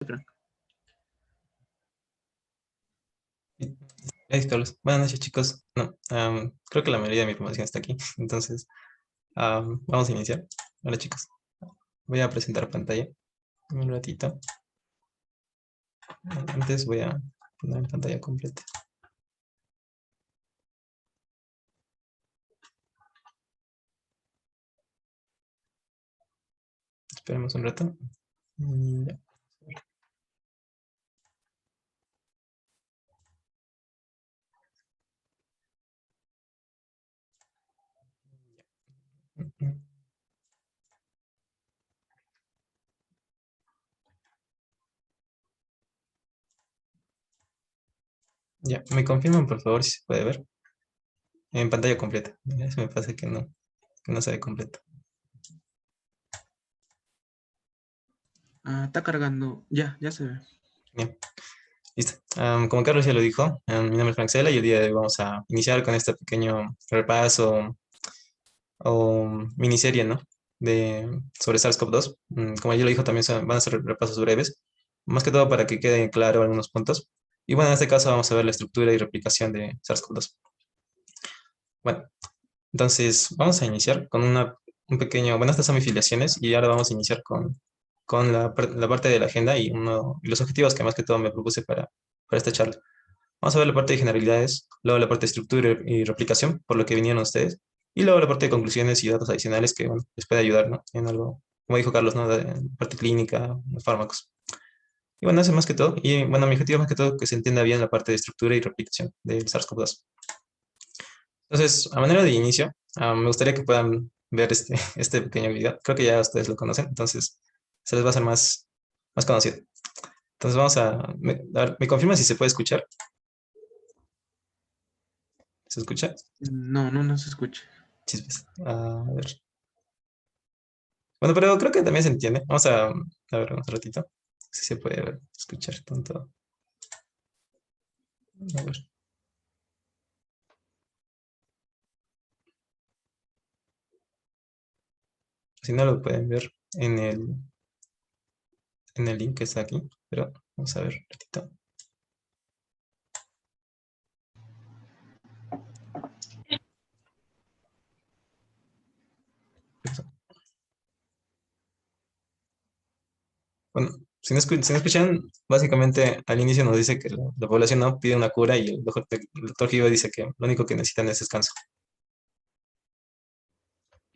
Frank. Gracias, Carlos. Buenas noches, chicos. No, creo que la mayoría de mi información está aquí. Entonces, vamos a iniciar. Hola, chicos. Voy a presentar pantalla un ratito. Antes voy a poner en pantalla completa. Esperemos un rato. Ya. Ya, me confirman por favor si se puede ver en pantalla completa. Eso me pasa que no se ve completo. Está cargando. Ya se ve. Bien, listo. Como Carlos ya lo dijo, mi nombre es Frank Sela y el día de hoy vamos a iniciar con este pequeño repaso o miniserie, ¿no? Sobre SARS-CoV-2. Como ya lo dijo, también van a ser repasos breves, más que todo para que queden claro algunos puntos. Y bueno, en este caso vamos a ver la estructura y replicación de SARS-CoV-2. Bueno, entonces vamos a iniciar con un pequeño, bueno, estas son mis filiaciones y ahora vamos a iniciar con la parte de la agenda y los objetivos que más que todo me propuse para esta charla. Vamos a ver la parte de generalidades, luego la parte de estructura y replicación, por lo que vinieron ustedes, y luego la parte de conclusiones y datos adicionales que bueno, les puede ayudar, ¿no? En algo, como dijo Carlos, ¿no? De parte clínica, fármacos. Y bueno, eso más que todo. Y bueno, mi objetivo más que todo es que se entienda bien la parte de estructura y replicación del SARS-CoV-2. Entonces, a manera de inicio, me gustaría que puedan ver este pequeño video. Creo que ya ustedes lo conocen, entonces se les va a hacer más conocido. Entonces vamos a ver, ¿me confirma si se puede escuchar? ¿Se escucha? No se escucha. Chismes. A ver. Bueno, pero creo que también se entiende. Vamos a ver un ratito. Si se puede escuchar tanto. A ver. Si no lo pueden ver en el link que está aquí. Pero vamos a ver un ratito. Bueno, si no escuchan, básicamente al inicio nos dice que la población no pide una cura y el doctor Giva dice que lo único que necesitan es descanso.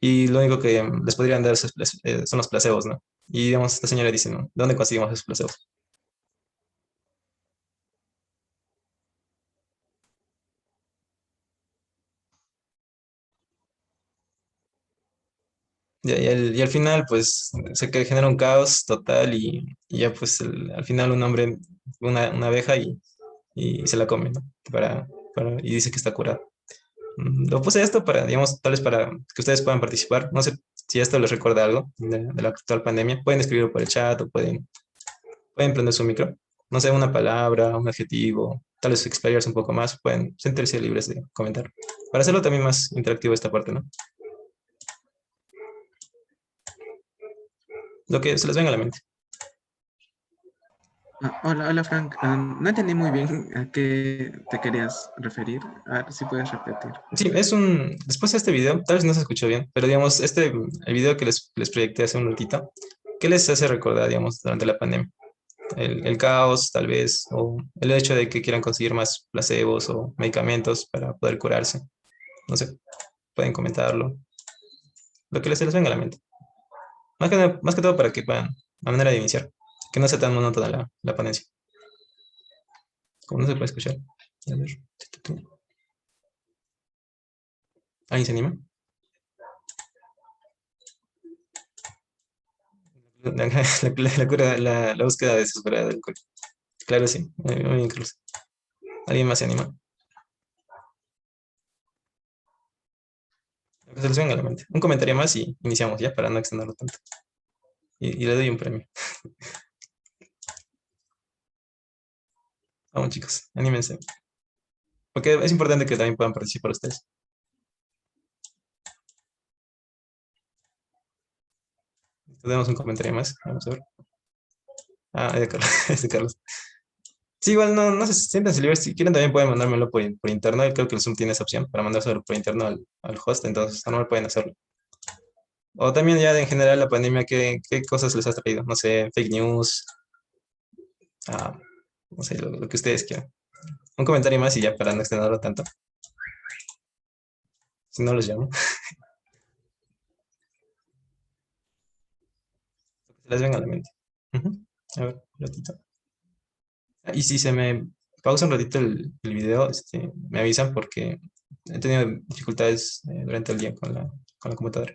Y lo único que les podrían dar son los placebos, ¿no? Y digamos, esta señora dice, ¿no? ¿Dónde conseguimos esos placebos? Y al final, pues, se que genera un caos total y ya, pues, al final un hombre, una abeja y se la come, ¿no? Y dice que está curado. Lo puse esto para, digamos, tal vez para que ustedes puedan participar. No sé si esto les recuerda algo de la actual pandemia. Pueden escribirlo por el chat o pueden prender su micro. No sé, una palabra, un adjetivo, tal vez explayarse un poco más. Pueden sentirse libres de comentar. Para hacerlo también más interactivo esta parte, ¿no? Lo que se les venga a la mente. Hola Frank. No entendí muy bien a qué te querías referir. A ver si puedes repetir. Sí, después de este video, tal vez no se escuchó bien, pero digamos, el video que les proyecté hace un ratito, ¿qué les hace recordar, digamos, durante la pandemia? El caos, tal vez, o el hecho de que quieran conseguir más placebos o medicamentos para poder curarse. No sé, pueden comentarlo, lo que se les venga a la mente. Más que todo para que puedan, a manera de iniciar, que no sea tan monótona la ponencia. Como no se puede escuchar. A ver, ¿alguien se anima? La búsqueda desesperada del cuerpo. Claro, sí. Muy bien, Carlos. ¿Alguien más se anima? Lo que se les venga a la mente. Un comentario más y iniciamos ya para no extenderlo tanto. Y le doy un premio. Vamos, chicos, anímense. Porque es importante que también puedan participar ustedes. Tenemos un comentario más. Vamos a ver. de Carlos. Es de Carlos. Sí, igual no sé, siéntense libres. Si quieren también pueden mandármelo por interno. Y creo que el Zoom tiene esa opción para mandárselo por interno al host, entonces no pueden hacerlo. O también ya en general la pandemia, ¿qué cosas les ha traído? No sé, fake news, ah, no sé, lo que ustedes quieran. Un comentario más y ya para no extenderlo tanto. Si no los llamo. Se les venga a la mente. Ujú. A ver, un ratito. Y si se me pausa un ratito el video, me avisan porque he tenido dificultades durante el día con la computadora.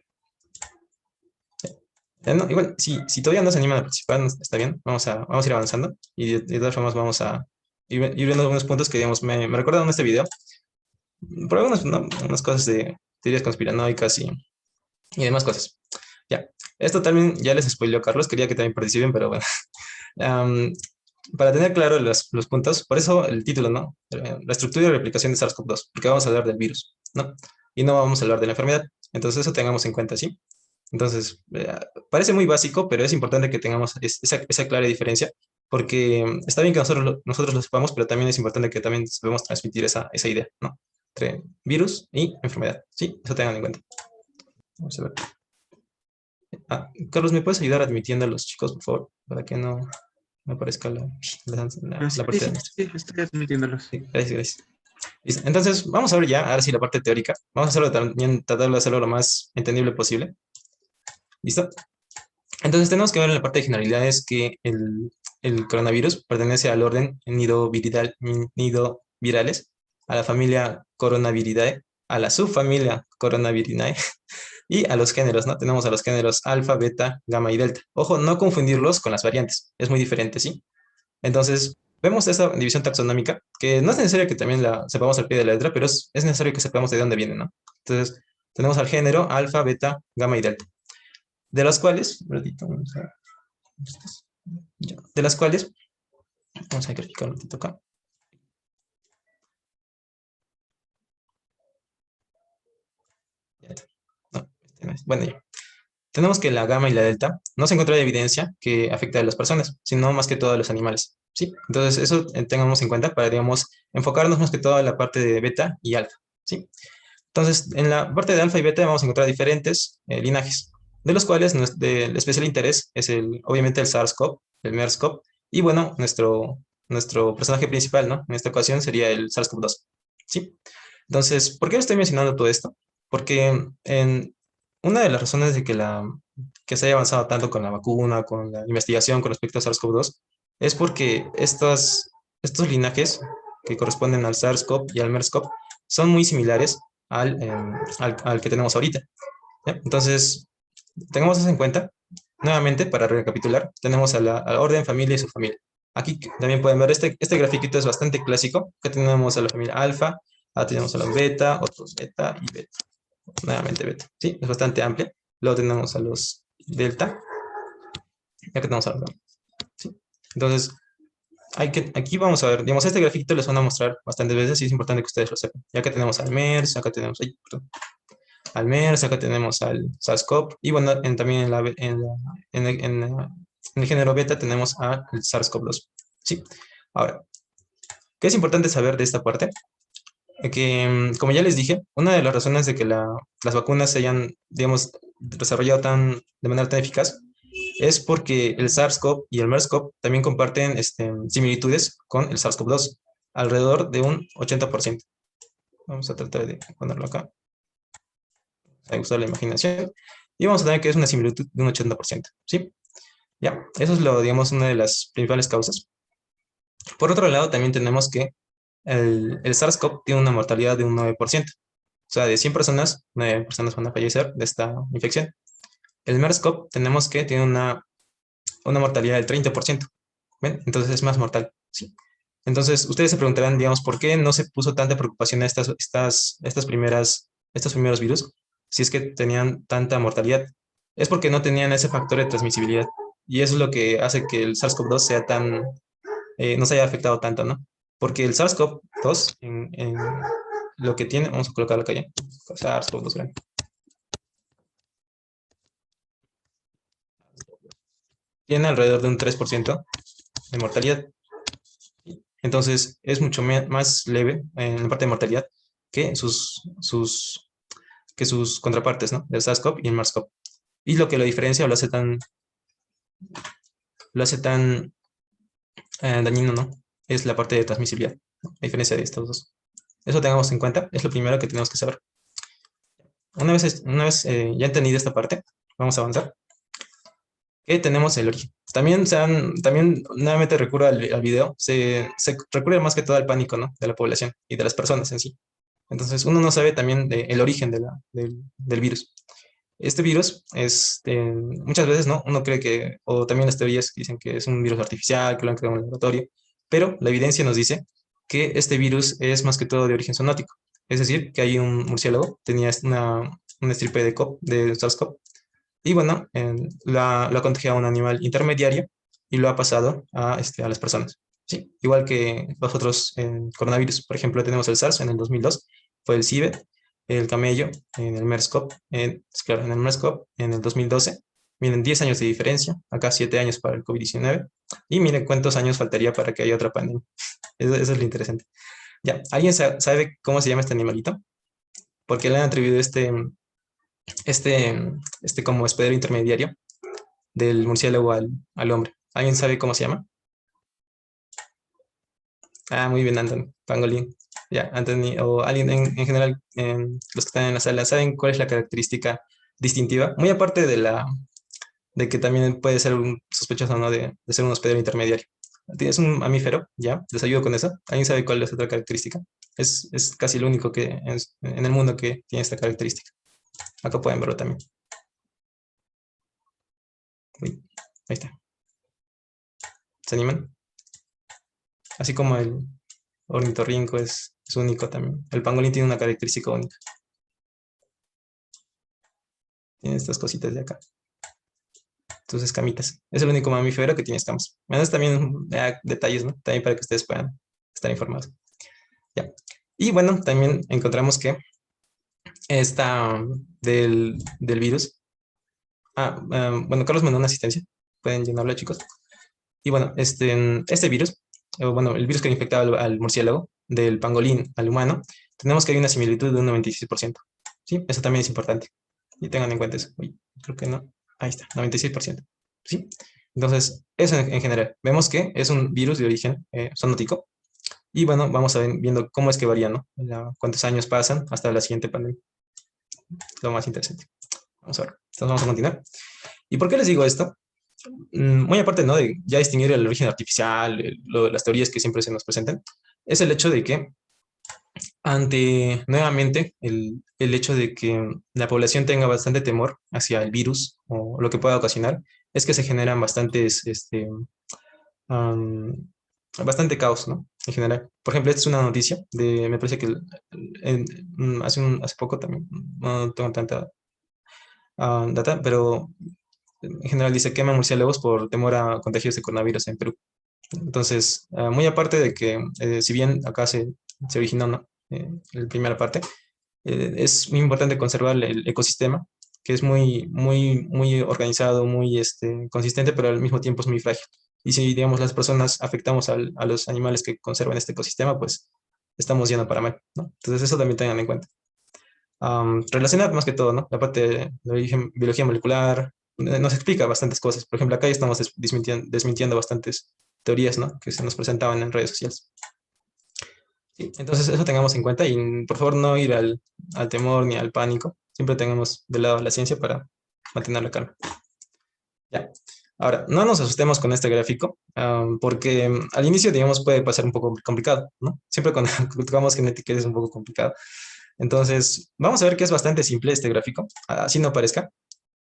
No, igual, si todavía no se animan a participar, está bien, vamos a ir avanzando y de todas formas vamos a ir viendo algunos puntos que, digamos, me recordaron este video por algunas unas cosas de teorías conspiranoicas y demás cosas. Ya, esto también ya les spoileó Carlos, quería que también participen, pero bueno. Am, para tener claro los puntos, por eso el título, ¿no? La estructura y replicación de SARS-CoV-2, porque vamos a hablar del virus, ¿no? Y no vamos a hablar de la enfermedad. Entonces eso tengamos en cuenta, ¿sí? Entonces, parece muy básico, pero es importante que tengamos esa clara diferencia, porque está bien que nosotros lo sepamos, pero también es importante que también debemos transmitir esa idea, ¿no? Entre virus y enfermedad, ¿sí? Eso tengan en cuenta. Vamos a ver. Carlos, ¿me puedes ayudar admitiendo a los chicos, por favor? Para que no me aparezca Sí, la parte sí, de nuestro. sí, estoy admitiéndolos. Sí, gracias, gracias. Listo. Entonces, vamos a ver ya, ahora sí, la parte teórica. Vamos a hacerlo también, tratar de hacerlo lo más entendible posible. ¿Listo? Entonces, tenemos que ver en la parte de generalidades que el coronavirus pertenece al orden nidovirales, a la familia Coronaviridae, a la subfamilia Coronavirinae y a los géneros, ¿no? Tenemos a los géneros alfa, beta, gamma y delta. Ojo, no confundirlos con las variantes, es muy diferente, ¿sí? Entonces, vemos esta división taxonómica, que no es necesario que también la sepamos al pie de la letra, pero es necesario que sepamos de dónde viene, ¿no? Entonces, tenemos al género alfa, beta, gamma y delta, de las cuales, un ratito, de las cuales, vamos a verificar un ratito acá. No, no es. Bueno, ya. Tenemos que la gamma y la delta no se encuentra evidencia que afecte a las personas, sino más que todo a los animales. ¿Sí? Entonces, eso tengamos en cuenta para, digamos, enfocarnos más que todo en la parte de beta y alfa. ¿Sí? Entonces, en la parte de alfa y beta vamos a encontrar diferentes linajes, de los cuales del especial interés es obviamente el SARS-CoV, el MERS-CoV, y bueno, nuestro personaje principal, ¿no? En esta ocasión sería el SARS-CoV-2. ¿Sí? Entonces, ¿por qué estoy mencionando todo esto? Porque una de las razones de que se haya avanzado tanto con la vacuna, con la investigación con respecto a SARS-CoV-2, es porque estos linajes que corresponden al SARS-CoV y al MERS-CoV son muy similares al que tenemos ahorita. ¿Ya? Entonces, tengamos eso en cuenta. Nuevamente, para recapitular, tenemos a la orden, familia y su familia. Aquí también pueden ver, este grafiquito es bastante clásico, que tenemos a la familia alfa, tenemos a los beta, otros beta y beta. Nuevamente beta. Sí, es bastante amplia. Luego tenemos a los delta, ya que tenemos a los gamma. ¿Sí? Entonces, aquí vamos a ver, digamos, este grafiquito les van a mostrar bastantes veces y es importante que ustedes lo sepan. Ya que tenemos al MERS, acá tenemos, al MERS, acá tenemos al SARS-CoV y bueno, también en el género beta tenemos al SARS-CoV-2. ¿Sí? Ahora, ¿qué es importante saber de esta parte? Que, como ya les dije, una de las razones de que las vacunas se hayan, digamos, desarrollado de manera tan eficaz es porque el SARS-CoV y el MERS-CoV también comparten similitudes con el SARS-CoV-2, alrededor de un 80%. Vamos a tratar de ponerlo acá. A usar la imaginación. Y vamos a tener que es una similitud de un 80%. ¿Sí? Ya, eso es digamos, una de las principales causas. Por otro lado, también tenemos que el SARS-CoV tiene una mortalidad de un 9%. O sea, de 100 personas, 9 personas van a fallecer de esta infección. El MERS-CoV tenemos que tiene una mortalidad del 30%. ¿Ven? Entonces es más mortal. ¿Sí? Entonces, ustedes se preguntarán, digamos, ¿por qué no se puso tanta preocupación a estos primeros virus si es que tenían tanta mortalidad? Es porque no tenían ese factor de transmisibilidad. Y eso es lo que hace que el SARS-CoV-2 no se haya afectado tanto, ¿no? Porque el SARS-CoV-2, en lo que tiene, vamos a colocarlo acá ya, SARS-CoV-2 grande. Tiene alrededor de un 3% de mortalidad. Entonces, es mucho más leve en la parte de mortalidad que que sus contrapartes, ¿no? El SARS-CoV y el MERS-CoV. Y lo que lo diferencia o lo hace tan dañino, ¿no? Es la parte de transmisibilidad, ¿no? A diferencia de estos dos. Eso tengamos en cuenta, es lo primero que tenemos que saber. Una vez ya entendido esta parte, vamos a avanzar. Que tenemos el origen. También nuevamente recurro al video, se recurre más que todo al pánico, ¿no? De la población y de las personas en sí. Entonces, uno no sabe también el origen del virus. Este virus es, muchas veces, ¿no? Uno cree que, o también las teorías dicen que es un virus artificial, que lo han creado en un laboratorio, pero la evidencia nos dice que este virus es más que todo de origen zoonótico. Es decir, que hay un murciélago, tenía una estirpe de SARS-CoV, y bueno, lo ha contagiado a un animal intermediario y lo ha pasado a las personas. ¿Sí? Igual que los otros coronavirus. Por ejemplo, tenemos el SARS en el 2002, fue el CIVET, el camello en el MERS-CoV, claro, en el MERS-CoV en el 2012. Miren, 10 años de diferencia, acá 7 años para el COVID-19. Y miren cuántos años faltaría para que haya otra pandemia. Eso es lo interesante. Ya, ¿alguien sabe cómo se llama este animalito? Porque le han atribuido este, como hospedero intermediario del murciélago al hombre. ¿Alguien sabe cómo se llama? Ah, muy bien, Anthony, pangolín. Ya, Anthony, o alguien en general, los que están en la sala, ¿saben cuál es la característica distintiva? Muy aparte de que también puede ser un sospechoso, ¿no? De ser un hospedero intermediario. Tienes un mamífero, ¿ya? Les ayudo con eso. ¿Alguien sabe cuál es otra característica? Es casi lo único que en el mundo que tiene esta característica. Acá pueden verlo también. Uy, ahí está. ¿Se animan? Así como el ornitorrinco es único también. El pangolín tiene una característica única. Tiene estas cositas de acá. Sus escamitas. Es el único mamífero que tiene escamas. Bueno, también detalles, ¿no? También para que ustedes puedan estar informados. Ya. Y bueno, también encontramos que esta del virus. Bueno, Carlos mandó una asistencia. Pueden llenarla, chicos. Y bueno, este virus, bueno, el virus que infectaba al murciélago, del pangolín al humano, tenemos que hay una similitud de un 96%. ¿Sí? Eso también es importante. Y tengan en cuenta eso. Uy, creo que no. Ahí está, 96%. ¿Sí? Entonces, eso en general. Vemos que es un virus de origen zoonótico. Y bueno, vamos a ver, viendo cómo es que varía, ¿no? Cuántos años pasan hasta la siguiente pandemia. Lo más interesante. Vamos a ver. Entonces, vamos a continuar. ¿Y por qué les digo esto? Muy aparte, ¿no? De ya distinguir el origen artificial, las teorías que siempre se nos presentan, es el hecho de que ante, nuevamente, el hecho de que la población tenga bastante temor hacia el virus o lo que pueda ocasionar, es que se generan am, bastante caos, ¿no? En general. Por ejemplo, esta es una noticia me parece que hace poco también, no tengo tanta data, pero en general dice quema murciélagos por temor a contagios de coronavirus en Perú. Entonces, muy aparte de que, si bien acá se originó, ¿no? La primera parte, es muy importante conservar el ecosistema, que es muy organizado, muy consistente, pero al mismo tiempo es muy frágil. Y si, digamos, las personas afectamos a los animales que conservan este ecosistema, pues estamos yendo para mal, ¿no? Entonces, eso también tengan en cuenta. Relacionar más que todo, ¿no? La parte de la biología molecular nos explica bastantes cosas. Por ejemplo, acá ya estamos desmintiendo bastantes teorías, ¿no? Que se nos presentaban en redes sociales. Sí, entonces, eso tengamos en cuenta y por favor no ir al temor ni al pánico. Siempre tengamos de lado la ciencia para mantener la calma. Ya. Ahora, no nos asustemos con este gráfico, porque al inicio, digamos, puede pasar un poco complicado, ¿no? Siempre cuando tocamos genética es un poco complicado. Entonces, vamos a ver que es bastante simple este gráfico, así no parezca.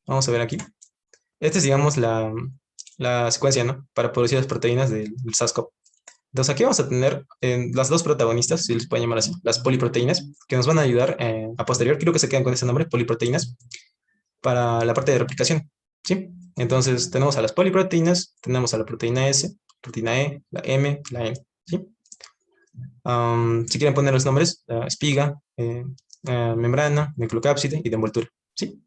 Vamos a ver aquí. Esta es, digamos, la secuencia, ¿no? Para producir las proteínas del SARS-CoV. Entonces, aquí vamos a tener las dos protagonistas, si les pueden llamar así, las poliproteínas, que nos van a ayudar a posterior, creo que se quedan con ese nombre, poliproteínas, para la parte de replicación, ¿sí? Entonces, tenemos a las poliproteínas, tenemos a la proteína S, proteína E, la M, la N, ¿sí? Si quieren poner los nombres, espiga, membrana, nucleocápside y de envoltura, ¿sí?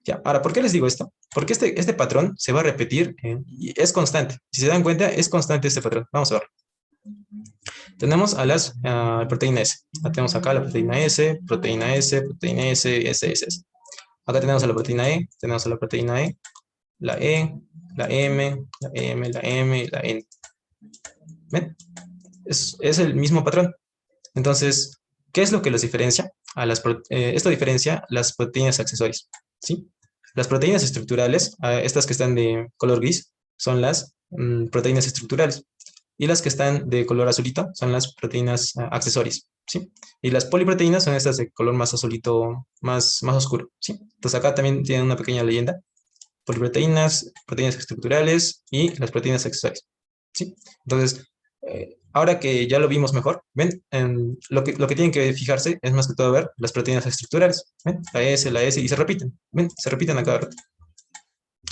Ya, ahora, ¿por qué les digo esto? Porque este patrón se va a repetir y es constante. Si se dan cuenta, es constante este patrón. Vamos a ver. Tenemos a las proteínas S. La tenemos acá la proteína S, proteína S, proteína S, S, S, S. Acá tenemos a la proteína E, tenemos a la proteína E, la E, la M, la M, la M y la N. ¿Ven? Es el mismo patrón. Entonces, ¿qué es lo que los diferencia? Esto diferencia las proteínas accesorias, ¿sí? Las proteínas estructurales, estas que están de color gris, son las proteínas estructurales. Y las que están de color azulito son las proteínas accesorias, ¿sí? Y las poliproteínas son estas de color más azulito, más oscuro, ¿sí? Entonces acá también tienen una pequeña leyenda. Poliproteínas, proteínas estructurales y las proteínas accesorias, ¿sí? Entonces, ahora que ya lo vimos mejor, ¿ven? Lo que tienen que fijarse es más que todo ver las proteínas estructurales, ¿ven? La S, y se repiten, ¿ven? Se repiten a cada rato.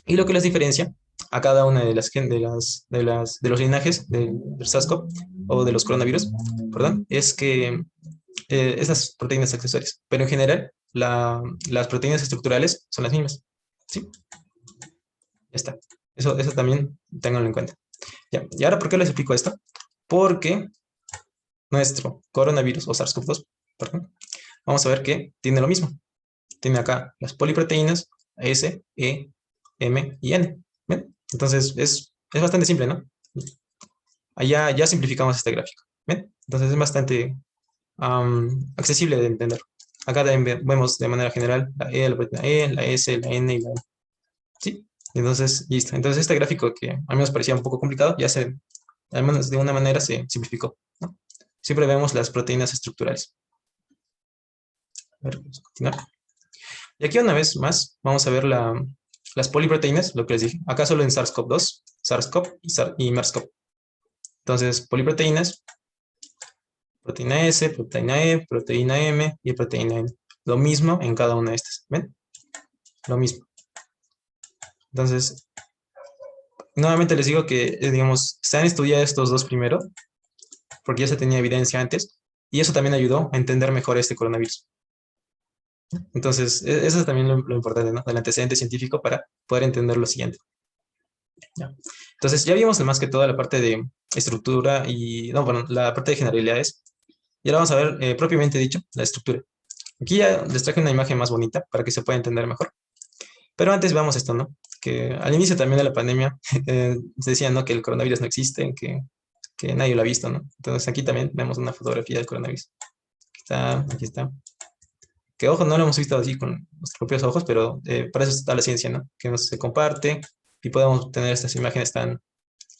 Y lo que las diferencia a cada una de los linajes del SARS-CoV o de los coronavirus, perdón, es que esas proteínas accesorias, pero en general las proteínas estructurales son las mismas, ¿sí? Ya está. Eso también ténganlo en cuenta. Ya. ¿Y ahora por qué les explico esto? Porque nuestro coronavirus o SARS-CoV-2, perdón, vamos a ver que tiene lo mismo. Tiene acá las poliproteínas S, E, M y N. ¿Ven? Entonces es bastante simple, ¿no? Allá ya simplificamos este gráfico. ¿Ven? Entonces es bastante accesible de entender. Acá también vemos de manera general la E, la proteína E, la S, la N y la N. ¿Sí? Entonces, listo. Entonces este gráfico que a mí nos parecía un poco complicado, al menos de una manera se simplificó, ¿no? Siempre vemos las proteínas estructurales. A ver, vamos a continuar. Y aquí una vez más vamos a ver las poliproteínas, lo que les dije. Acá solo en SARS-CoV-2, SARS-CoV y MERS-CoV. Entonces, poliproteínas, proteína S, proteína E, proteína M y proteína N. Lo mismo en cada una de estas. ¿Ven? Lo mismo. Entonces, nuevamente les digo que, digamos, se han estudiado estos dos primero, porque ya se tenía evidencia antes, y eso también ayudó a entender mejor este coronavirus. Entonces, eso es también lo importante, ¿no? Del antecedente científico para poder entender lo siguiente. ¿Ya? Entonces, ya vimos más que toda la parte de estructura y, no, bueno, la parte de generalidades. Y ahora vamos a ver, propiamente dicho, la estructura. Aquí ya les traje una imagen más bonita para que se pueda entender mejor. Pero antes veamos esto, ¿no? Que al inicio también de la pandemia se decía, ¿no? Que el coronavirus no existe, que nadie lo ha visto, ¿no? Entonces aquí también vemos una fotografía del coronavirus. Aquí está. Que ojo, no lo hemos visto así con nuestros propios ojos, pero para eso está la ciencia, ¿no? Que nos se comparte y podemos tener estas imágenes tan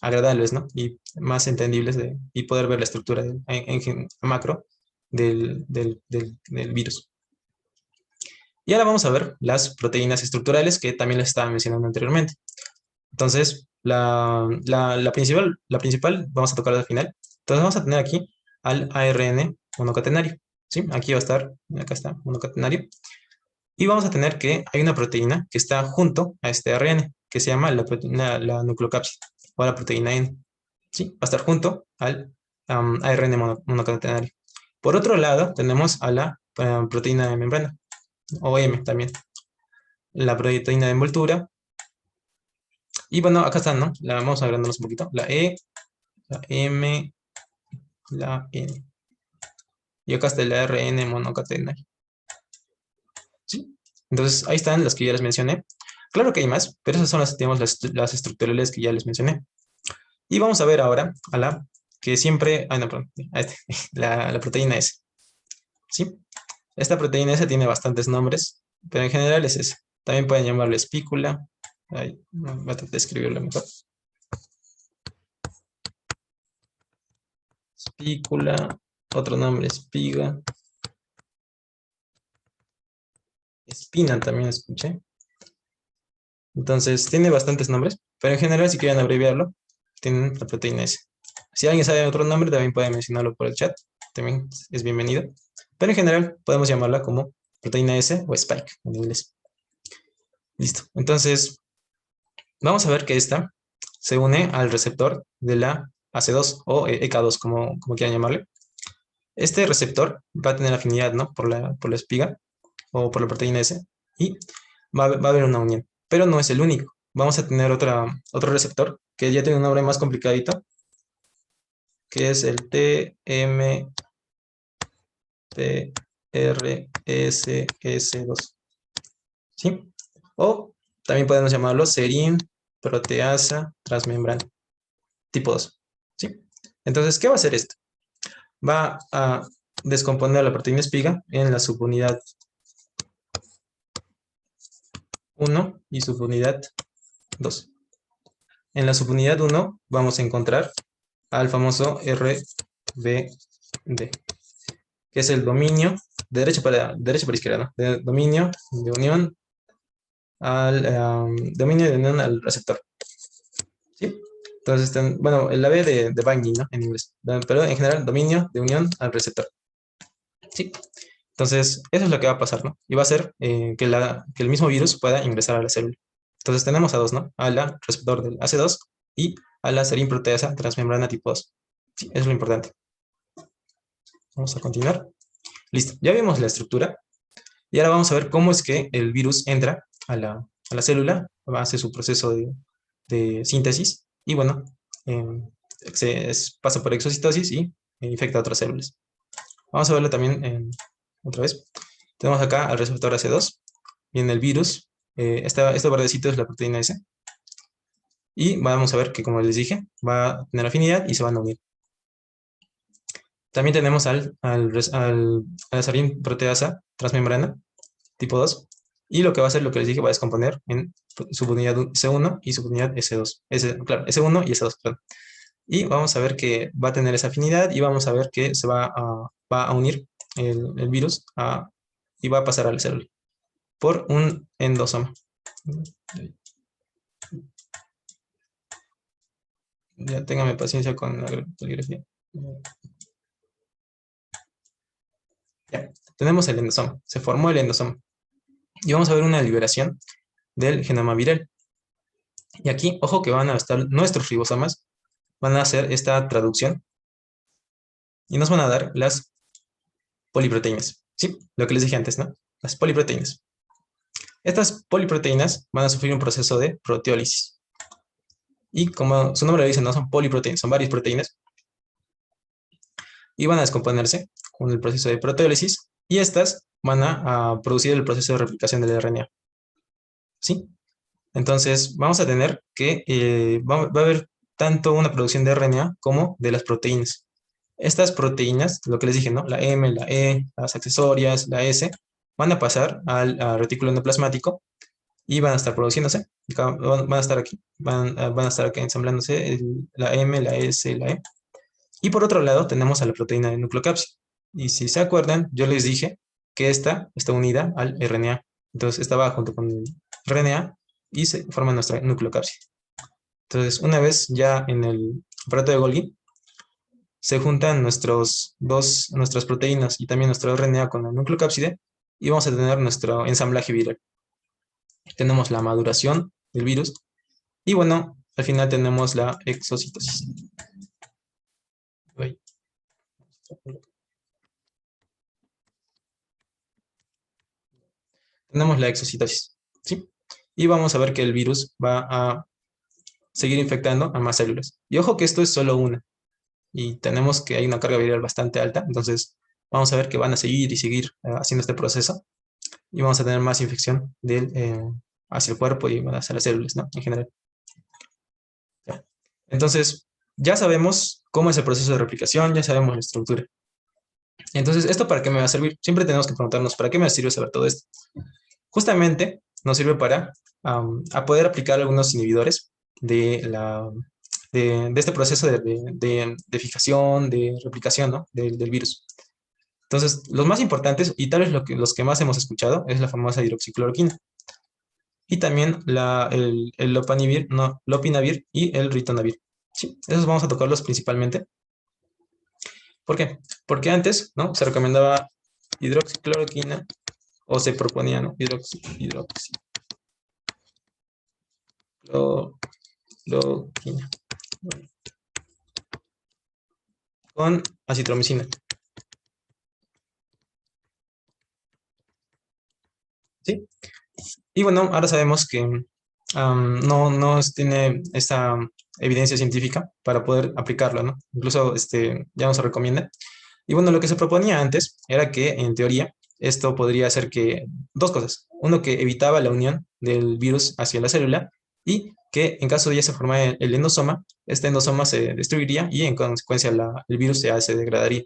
agradables, ¿no? Y más entendibles y poder ver la estructura en macro del virus. Y ahora vamos a ver las proteínas estructurales que también les estaba mencionando anteriormente. Entonces, la principal vamos a tocar al final. Entonces vamos a tener aquí al ARN monocatenario, ¿sí? Aquí va a estar, acá está, monocatenario. Y vamos a tener que hay una proteína que está junto a este ARN, que se llama la nucleocápsida, o la proteína N, ¿sí? Va a estar junto al ARN monocatenario. Por otro lado, tenemos a la proteína de membrana, o M también, la proteína de envoltura. Y bueno, acá están, ¿no? Vamos agrandándonos un poquito. La E, la M, la N. Y acá está el ARN monocatenario. ¿Sí? Entonces, ahí están las que ya les mencioné. Claro que hay más, pero esas son digamos, las estructurales que ya les mencioné. Y vamos a ver ahora a la que siempre... no, perdón. La proteína S. ¿Sí? Esta proteína S tiene bastantes nombres, pero en general es esa. También pueden llamarle espícula. Voy a tratar de escribirlo mejor. Espícula, otro nombre, espiga. Espina también escuché. Entonces, tiene bastantes nombres, pero en general, si quieren abreviarlo, tienen la proteína S. Si alguien sabe otro nombre, también puede mencionarlo por el chat. También es bienvenido. Pero en general, podemos llamarla como proteína S o spike en inglés. Listo. Entonces, vamos a ver que esta se une al receptor de la AC2 o EK2, como quieran llamarle. Este receptor va a tener afinidad, ¿no? Por la espiga o por la proteína S. Y va a haber una unión, pero no es el único. Vamos a tener otro receptor que ya tiene un nombre más complicadito, que es el TMPRSS2. ¿Sí? O también podemos llamarlo serin proteasa transmembrana tipo 2. ¿Sí? Entonces, ¿qué va a hacer esto? Va a descomponer la proteína espiga en la subunidad 1 y subunidad 2. En la subunidad 1 vamos a encontrar al famoso RBD, que es el dominio de derecha para izquierda, ¿no? De dominio de unión al receptor. ¿Sí? Entonces, bueno, la B de binding, ¿no? En inglés. Pero en general, dominio de unión al receptor. ¿Sí? Entonces, eso es lo que va a pasar, ¿no? Y va a ser que el mismo virus pueda ingresar a la célula. Entonces, tenemos a dos, ¿no? A la receptor del AC2 y a la serin proteasa transmembrana tipo 2. Sí, eso es lo importante. Vamos a continuar. Listo, ya vimos la estructura. Y ahora vamos a ver cómo es que el virus entra a la célula, hace su proceso de síntesis y bueno, pasa por exocitosis y infecta a otras células. Vamos a verlo también otra vez. Tenemos acá al receptor AC2, viene el virus, este verdecito es la proteína S, y vamos a ver que, como les dije, va a tener afinidad y se van a unir. También tenemos a la sarin proteasa transmembrana tipo 2, y lo que va a hacer, lo que les dije, va a descomponer en subunidad C1 y subunidad S2. Claro, S1 y S2, perdón. Y vamos a ver que va a tener esa afinidad y vamos a ver que va a unir el virus y va a pasar a la célula por un endosoma. Ya téngame paciencia con la poligrafía. Ya, tenemos el endosoma, se formó el endosoma. Y vamos a ver una liberación del genoma viral. Y aquí, ojo que van a estar nuestros ribosomas, van a hacer esta traducción y nos van a dar las poliproteínas. ¿Sí? Lo que les dije antes, ¿no? Las poliproteínas. Estas poliproteínas van a sufrir un proceso de proteólisis. Y como su nombre lo dice, no son poliproteínas, son varias proteínas. Y van a descomponerse con el proceso de proteólisis. Y estas van a producir el proceso de replicación del RNA. ¿Sí? Entonces, vamos a tener que va a haber tanto una producción de RNA como de las proteínas. Estas proteínas, lo que les dije, ¿no? La M, la E, las accesorias, la S, van a pasar al retículo endoplasmático y van a estar produciéndose, van a estar aquí, van a estar aquí ensamblándose la M, la S, la E. Y por otro lado tenemos a la proteína de nucleocápside. Y si se acuerdan, yo les dije que esta está unida al RNA. Entonces esta va junto con el RNA y se forma nuestra nucleocápside. Entonces una vez ya en el aparato de Golgi, se juntan nuestras proteínas y también nuestro RNA con la nucleocápside y vamos a tener nuestro ensamblaje viral. Tenemos la maduración del virus y bueno, al final tenemos la exocitosis. Tenemos la exocitosis, ¿sí? Y vamos a ver que el virus va a seguir infectando a más células. Y ojo que esto es solo una. Y tenemos que hay una carga viral bastante alta, entonces vamos a ver que van a seguir y seguir haciendo este proceso y vamos a tener más infección hacia el cuerpo y hacia las células, ¿no? En general. Entonces, ya sabemos cómo es el proceso de replicación, ya sabemos la estructura. Entonces, ¿esto para qué me va a servir? Siempre tenemos que preguntarnos, ¿para qué me sirve saber todo esto? Justamente nos sirve para a poder aplicar algunos inhibidores de este proceso de fijación, de replicación, ¿no? del virus. Entonces, los más importantes, y tal vez los que más hemos escuchado, es la famosa hidroxicloroquina. Y también el lopanavir, no, lopinavir y el ritonavir. Sí, esos vamos a tocarlos principalmente. ¿Por qué? Porque antes, ¿no? Se recomendaba hidroxicloroquina o se proponía, ¿no? Hidroxicloroquina con acitromicina. ¿Sí? Y bueno, ahora sabemos que no tiene esta evidencia científica para poder aplicarlo, ¿no? Incluso ya no se recomienda. Y bueno, lo que se proponía antes era que, en teoría, esto podría hacer que dos cosas. Uno, que evitaba la unión del virus hacia la célula y que en caso de ya se formara el endosoma, este endosoma se destruiría y en consecuencia el virus se degradaría.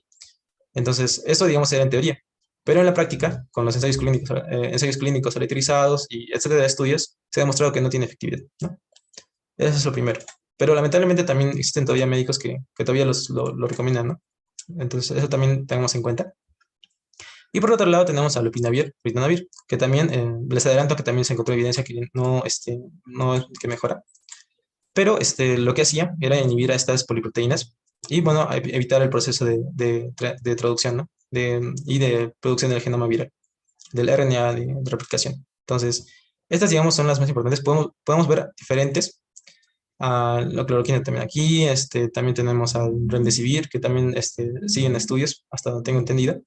Entonces, eso, digamos, era en teoría. Pero en la práctica, con los ensayos clínicos aleatorizados y etcétera de estudios, se ha demostrado que no tiene efectividad, ¿no? Eso es lo primero. Pero lamentablemente también existen todavía médicos que todavía lo recomiendan, ¿no? Entonces, eso también tenemos en cuenta. Y por otro lado tenemos al ritonavir, que también, les adelanto que también se encontró evidencia que no que mejora. Pero lo que hacía era inhibir a estas poliproteínas y, bueno, evitar el proceso de traducción, ¿no? Y de producción del genoma viral, del RNA de replicación. Entonces, estas, digamos, son las más importantes. Podemos ver diferentes. La cloroquina también aquí, también tenemos al remdesivir, que también siguen estudios, hasta donde tengo entendido.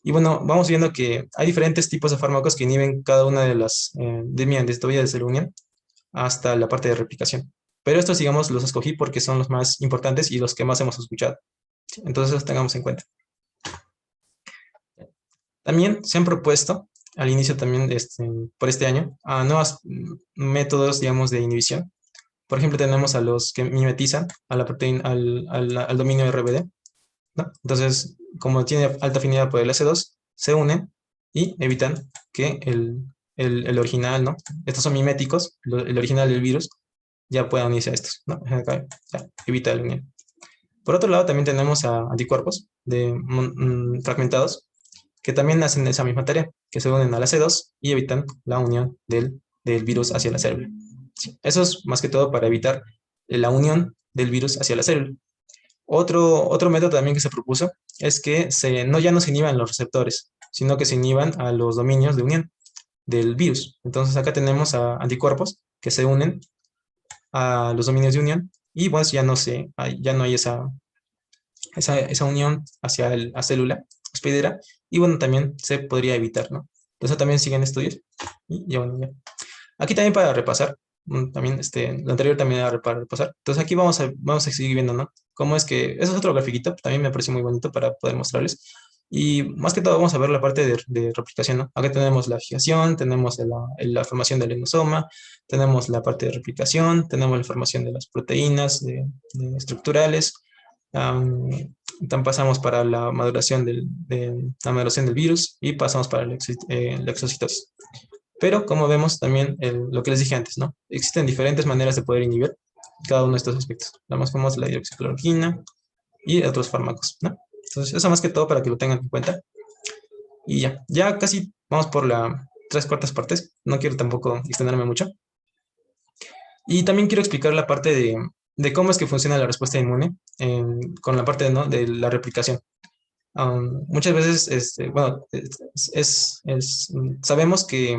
Y bueno, vamos viendo que hay diferentes tipos de fármacos que inhiben cada una de las, desde la unión hasta la parte de replicación. Pero estos, digamos, los escogí porque son los más importantes y los que más hemos escuchado. Entonces, los tengamos en cuenta. También se han propuesto, al inicio también, por este año, a nuevos métodos, digamos, de inhibición. Por ejemplo, tenemos a los que mimetizan a la proteína, al dominio RBD, ¿no? Entonces, como tiene alta afinidad por el S2, se unen y evitan que el original, ¿no? Estos son miméticos, el original del virus, ya pueda unirse a estos, ¿no? Acá, ya, evita la unión. Por otro lado, también tenemos a anticuerpos fragmentados que también hacen esa misma tarea, que se unen a la C2 y evitan la unión del virus hacia la célula. Sí, eso es más que todo para evitar la unión del virus hacia la célula. Otro método también que se propuso es que ya no se inhiban los receptores, sino que se inhiban a los dominios de unión del virus. Entonces acá tenemos a anticuerpos que se unen a los dominios de unión y pues ya no hay esa unión hacia la célula hospedera y bueno, también se podría evitar, ¿no? Entonces también siguen estudios y ya bueno, ya. Aquí también para repasar, también lo anterior también era para repasar. Entonces aquí vamos a seguir viendo, ¿no? Cómo es que, eso es otro grafiquito, también me pareció muy bonito para poder mostrarles. Y más que todo vamos a ver la parte de replicación, ¿no? Acá tenemos la fijación, tenemos la formación del endosoma, tenemos la parte de replicación, tenemos la formación de las proteínas estructurales, pasamos para la maduración del virus y pasamos para la exocitosis. Pero como vemos también lo que les dije antes, ¿no? Existen diferentes maneras de poder inhibir cada uno de estos aspectos. La más famosa es la hidroxicloroquina y otros fármacos, ¿no? Entonces, eso más que todo para que lo tengan en cuenta. Y ya casi vamos por las 3/4 partes. No quiero tampoco extenderme mucho. Y también quiero explicar la parte de cómo es que funciona la respuesta inmune con la parte, ¿no?, de la replicación. Muchas veces, bueno, sabemos que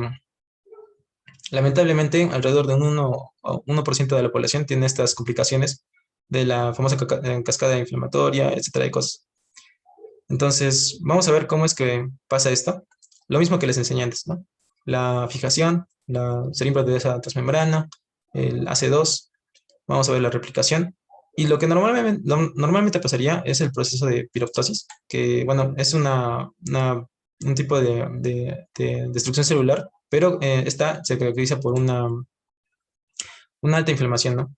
lamentablemente alrededor de un 1% de la población tiene estas complicaciones de la famosa cascada inflamatoria, etcétera, de cosas. Entonces, vamos a ver cómo es que pasa esto. Lo mismo que les enseñé antes, ¿no? La fijación, la serimproteasa transmembrana, el AC2, vamos a ver la replicación. Y lo que normalmente pasaría es el proceso de piroptosis, que, bueno, es un tipo de destrucción celular, pero esta se caracteriza por una alta inflamación, ¿no?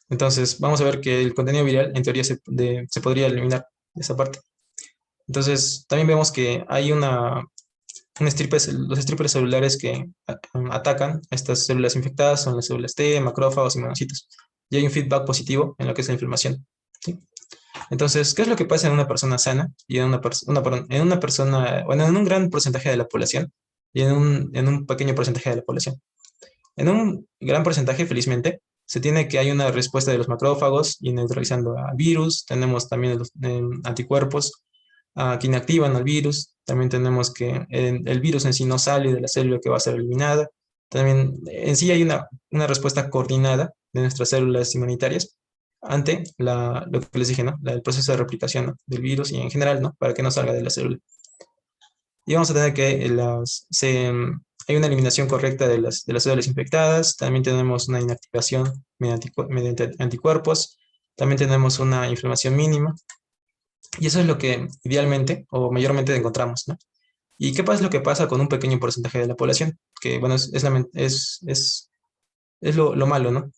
Entonces, vamos a ver que el contenido viral, en teoría, se podría eliminar de esa parte. Entonces, también vemos que hay los estripes celulares que atacan a estas células infectadas, son las células T, macrófagos y monocitos. Y hay un feedback positivo en lo que es la inflamación, ¿sí? Entonces, ¿qué es lo que pasa en una persona sana y en una persona, bueno, en un gran porcentaje de la población y en un pequeño porcentaje de la población? En un gran porcentaje, felizmente, se tiene que hay una respuesta de los macrófagos y neutralizando al virus. Tenemos también los anticuerpos que inactivan al virus. También tenemos que el virus en sí no sale de la célula que va a ser eliminada. También en sí hay una respuesta coordinada de nuestras células inmunitarias ante lo que les dije, ¿no? El proceso de replicación, ¿no?, del virus y en general, ¿no?, para que no salga de la célula. Y vamos a tener que hay una eliminación correcta de las células infectadas, también tenemos una inactivación mediante anticuerpos, también tenemos una inflamación mínima, y eso es lo que idealmente o mayormente encontramos, ¿no? ¿Y qué pasa? Es lo que pasa con un pequeño porcentaje de la población, que bueno, es lo malo, ¿no?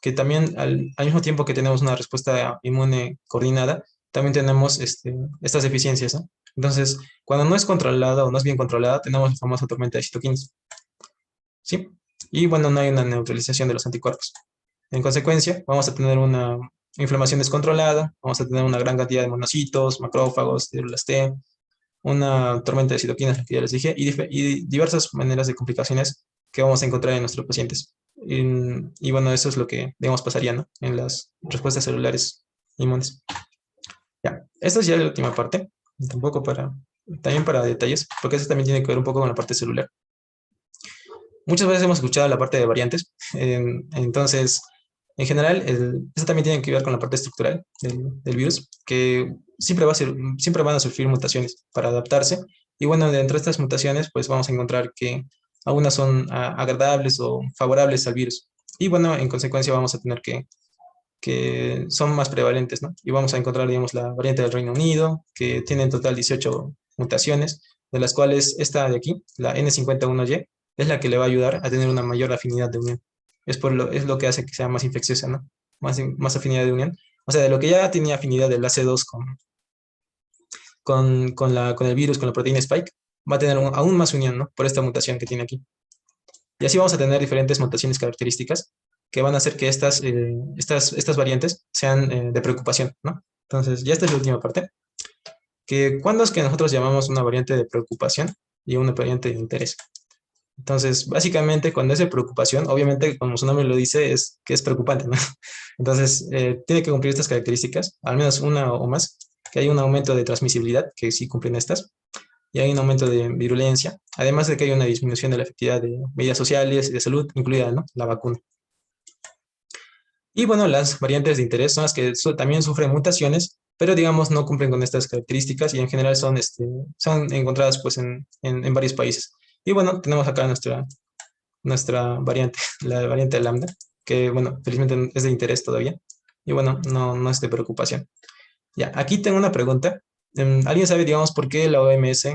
Que también al mismo tiempo que tenemos una respuesta inmune coordinada, también tenemos estas deficiencias, ¿no? Entonces, cuando no es controlada o no es bien controlada, tenemos la famosa tormenta de citoquinas, ¿sí? Y bueno, no hay una neutralización de los anticuerpos. En consecuencia, vamos a tener una inflamación descontrolada, vamos a tener una gran cantidad de monocitos, macrófagos, células T, una tormenta de citoquinas, que ya les dije, y diversas maneras de complicaciones que vamos a encontrar en nuestros pacientes. Y bueno, eso es lo que, digamos, pasaría, ¿no? En las respuestas celulares inmunes. Ya, esta es ya la última parte, tampoco también para detalles, porque eso también tiene que ver un poco con la parte celular. Muchas veces hemos escuchado la parte de variantes, entonces, en general, eso también tiene que ver con la parte estructural del virus, que siempre van a sufrir mutaciones para adaptarse. Y bueno, dentro de estas mutaciones, pues vamos a encontrar que algunas son agradables o favorables al virus. Y bueno, en consecuencia vamos a tener que son más prevalentes, ¿no? Y vamos a encontrar, digamos, la variante del Reino Unido, que tiene en total 18 mutaciones, de las cuales esta de aquí, la N51Y, es la que le va a ayudar a tener una mayor afinidad de unión. Es lo que hace que sea más infecciosa, ¿no? Más afinidad de unión. O sea, de lo que ya tenía afinidad del AC2 con el virus, con la proteína Spike, va a tener aún más unión, ¿no? Por esta mutación que tiene aquí. Y así vamos a tener diferentes mutaciones características que van a hacer que estas variantes sean de preocupación, ¿no? Entonces, ya esta es la última parte. ¿Cuándo es que nosotros llamamos una variante de preocupación y una variante de interés? Entonces, básicamente, cuando es de preocupación, obviamente, como su nombre lo dice, es que es preocupante, ¿no? Entonces, tiene que cumplir estas características, al menos una o más, que hay un aumento de transmisibilidad, que sí cumplen estas, y hay un aumento de virulencia, además de que hay una disminución de la efectividad de medidas sociales y de salud, incluida, ¿no?, la vacuna. Y bueno, las variantes de interés son las que también sufren mutaciones, pero digamos no cumplen con estas características y en general son encontradas pues en varios países. Y bueno, tenemos acá nuestra variante, la variante lambda, que bueno, felizmente es de interés todavía. Y bueno, no es de preocupación. Ya, aquí tengo una pregunta. ¿Alguien sabe, digamos, por qué la OMS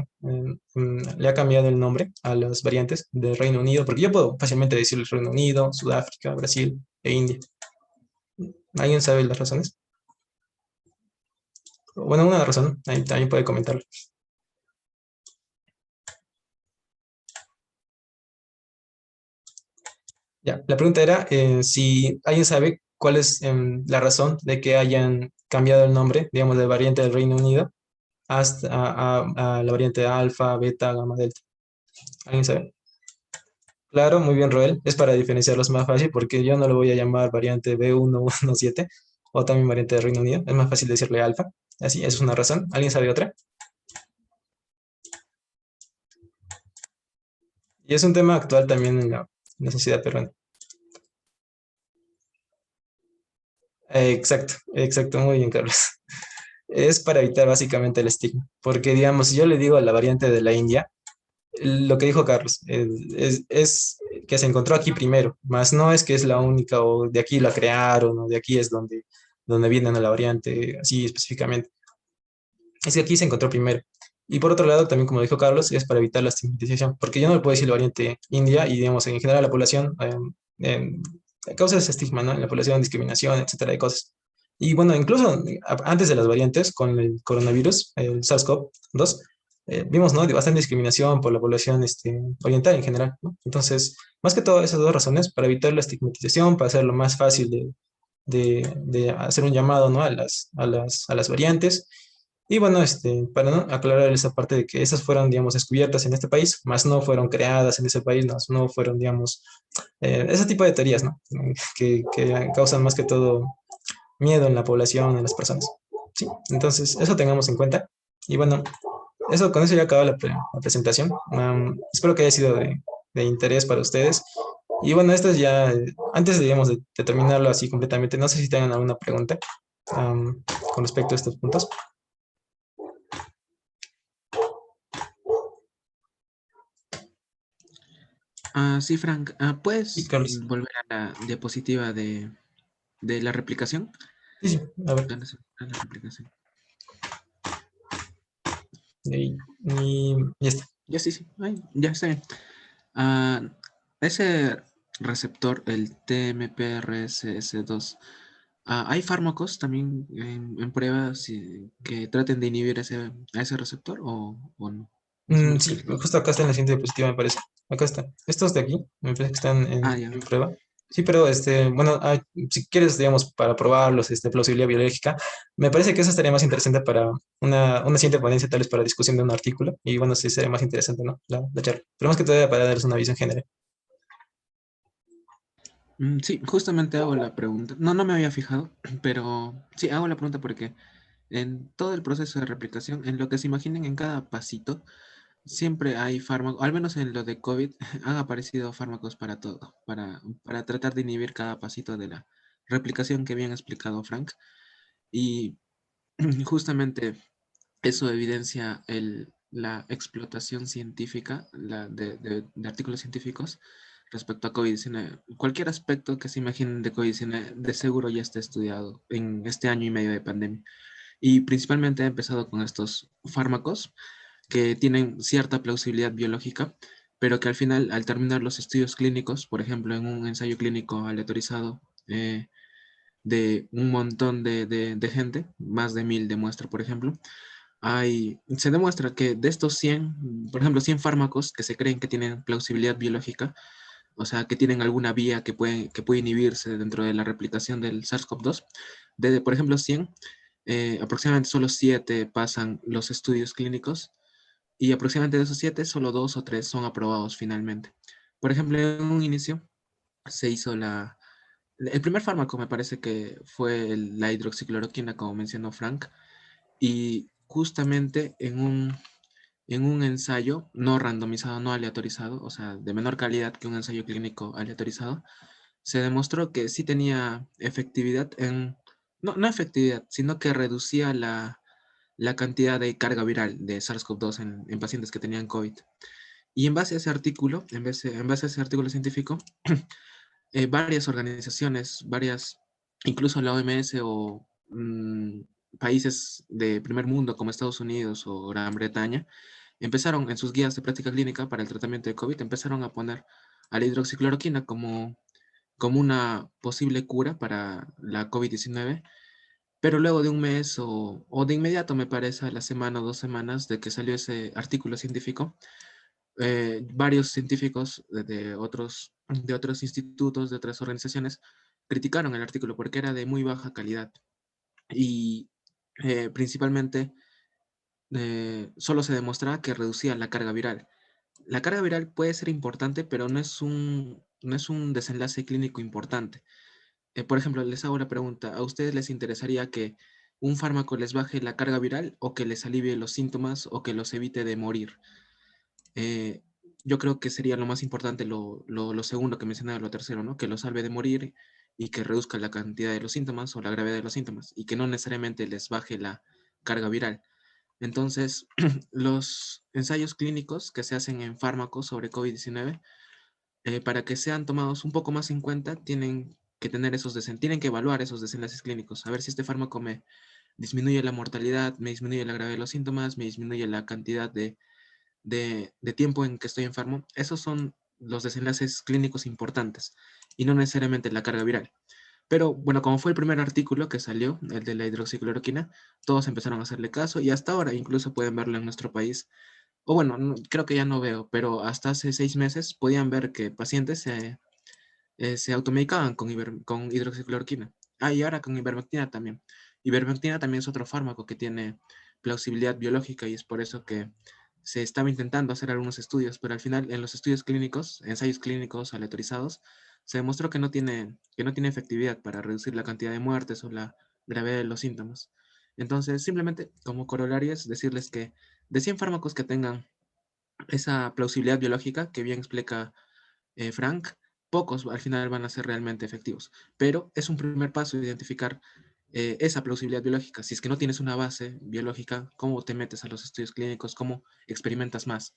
le ha cambiado el nombre a las variantes del Reino Unido? Porque yo puedo fácilmente decir el Reino Unido, Sudáfrica, Brasil e India. ¿Alguien sabe las razones? Bueno, una razón, ahí también puede comentarlo. Ya, la pregunta era si alguien sabe cuál es la razón de que hayan cambiado el nombre, digamos, de variante del Reino Unido hasta a la variante alfa, beta, gamma, delta. ¿Alguien sabe? Claro, muy bien, Roel. Es para diferenciarlos más fácil porque yo no lo voy a llamar variante B117 o también variante de Reino Unido. Es más fácil decirle alfa. Así, esa es una razón. ¿Alguien sabe otra? Y es un tema actual también en la sociedad peruana. Exacto, exacto, muy bien, Carlos. Es para evitar básicamente el estigma. Porque, digamos, si yo le digo a la variante de la India, lo que dijo Carlos, es que se encontró aquí primero, más no es que es la única o de aquí la crearon o de aquí es donde viene la variante así específicamente. Es que aquí se encontró primero. Y por otro lado, también como dijo Carlos, es para evitar la estigmatización, porque yo no le puedo decir la variante india y digamos, en general la población causa ese estigma, ¿no? En la población, discriminación, etcétera, de cosas. Y bueno, incluso antes de las variantes con el coronavirus, el SARS-CoV-2, vimos, ¿no?, de bastante discriminación por la población oriental en general, ¿no? Entonces, más que todo esas dos razones, para evitar la estigmatización, para hacerlo más fácil de hacer un llamado, ¿no?, a las variantes. Y bueno, para ¿no?, aclarar esa parte de que esas fueron, digamos, descubiertas en este país, más no fueron creadas en ese país, no fueron, digamos, ese tipo de teorías, ¿no? Que causan más que todo miedo en la población, en las personas. Sí, entonces eso tengamos en cuenta. Y bueno, con eso ya acaba la presentación. Espero que haya sido de interés para ustedes. Y bueno, esto es ya, antes digamos, de terminarlo así completamente, no sé si tengan alguna pregunta con respecto a estos puntos. Sí, Frank, Y ¿puedes Carlos. volver a la diapositiva de la replicación? Sí, sí, a ver. A la replicación. Y ya está. Ya sí, sí, ay, ya está bien. Ah, ese receptor, el TMPRSS2, ¿hay fármacos también en pruebas que traten de inhibir a ese receptor o no? Más o menos qué Sí, tipo. justo acá está en la siguiente diapositiva, me parece. Acá está. Estos de aquí, me parece que están Ya. en prueba. Sí, pero bueno, si quieres, digamos, para probarlos, plausibilidad biológica, me parece que eso estaría más interesante para una siguiente ponencia, tal vez para discusión de un artículo. Y bueno, sí sería más interesante, ¿no? La charla. Pero más que todo para darles una visión general. Sí, justamente hago la pregunta. No, no me había fijado, pero sí, hago la pregunta porque en todo el proceso de replicación, en lo que se imaginen en cada pasito, siempre hay fármacos, al menos en lo de COVID, han aparecido fármacos para todo, para tratar de inhibir cada pasito de la replicación que bien explicado Frank. Y justamente eso evidencia la explotación científica de artículos científicos respecto a COVID-19. Cualquier aspecto que se imaginen de COVID-19 de seguro ya está estudiado en este año y medio de pandemia. Y principalmente ha empezado con estos fármacos que tienen cierta plausibilidad biológica, pero que al final, al terminar los estudios clínicos, por ejemplo, en un ensayo clínico aleatorizado de un montón de gente, más de 1000 de muestra, por ejemplo, se demuestra que de estos 100, por ejemplo, 100 fármacos que se creen que tienen plausibilidad biológica, o sea, que tienen alguna vía que puede inhibirse dentro de la replicación del SARS-CoV-2, por ejemplo, 100, aproximadamente solo 7 pasan los estudios clínicos y aproximadamente de esos 7, solo 2 o 3 son aprobados finalmente. Por ejemplo, en un inicio se hizo el primer fármaco me parece que fue la hidroxicloroquina, como mencionó Frank, y justamente en un ensayo no randomizado, no aleatorizado, o sea, de menor calidad que un ensayo clínico aleatorizado, se demostró que sí tenía efectividad no efectividad, sino que reducía la cantidad de carga viral de SARS-CoV-2 en pacientes que tenían COVID. Y en base a ese artículo, en base a ese artículo científico, varias organizaciones, incluso la OMS o países de primer mundo como Estados Unidos o Gran Bretaña, empezaron en sus guías de práctica clínica para el tratamiento de COVID, empezaron a poner a la hidroxicloroquina como una posible cura para la COVID-19, pero luego de un mes o de inmediato, me parece, a la semana o 2 semanas de que salió ese artículo científico, varios científicos de otros institutos, de otras organizaciones, criticaron el artículo porque era de muy baja calidad y principalmente solo se demostraba que reducía la carga viral. La carga viral puede ser importante, pero no es un desenlace clínico importante. Por ejemplo, les hago la pregunta, ¿a ustedes les interesaría que un fármaco les baje la carga viral o que les alivie los síntomas o que los evite de morir? Eh, yo creo que sería lo más importante lo segundo que mencionaba, lo tercero, ¿no? Que lo salve de morir y que reduzca la cantidad de los síntomas o la gravedad de los síntomas y que no necesariamente les baje la carga viral. Entonces, los ensayos clínicos que se hacen en fármacos sobre COVID-19, para que sean tomados un poco más en cuenta, tienen que evaluar esos desenlaces clínicos, a ver si este fármaco me disminuye la mortalidad, me disminuye la gravedad de los síntomas, me disminuye la cantidad de tiempo en que estoy enfermo. Esos son los desenlaces clínicos importantes y no necesariamente la carga viral. Pero bueno, como fue el primer artículo que salió, el de la hidroxicloroquina, todos empezaron a hacerle caso y hasta ahora incluso pueden verlo en nuestro país. O bueno, creo que ya no veo, pero hasta hace 6 meses podían ver que pacientes se automedicaban con hidroxicloroquina. Y ahora con ivermectina también. Ivermectina también es otro fármaco que tiene plausibilidad biológica y es por eso que se estaba intentando hacer algunos estudios, pero al final en los estudios clínicos, ensayos clínicos aleatorizados, se demostró que no tiene efectividad para reducir la cantidad de muertes o la gravedad de los síntomas. Entonces, simplemente como corolario es decirles que de 100 fármacos que tengan esa plausibilidad biológica que bien explica Frank, pocos al final van a ser realmente efectivos. Pero es un primer paso identificar esa plausibilidad biológica. Si es que no tienes una base biológica, ¿cómo te metes a los estudios clínicos? ¿Cómo experimentas más?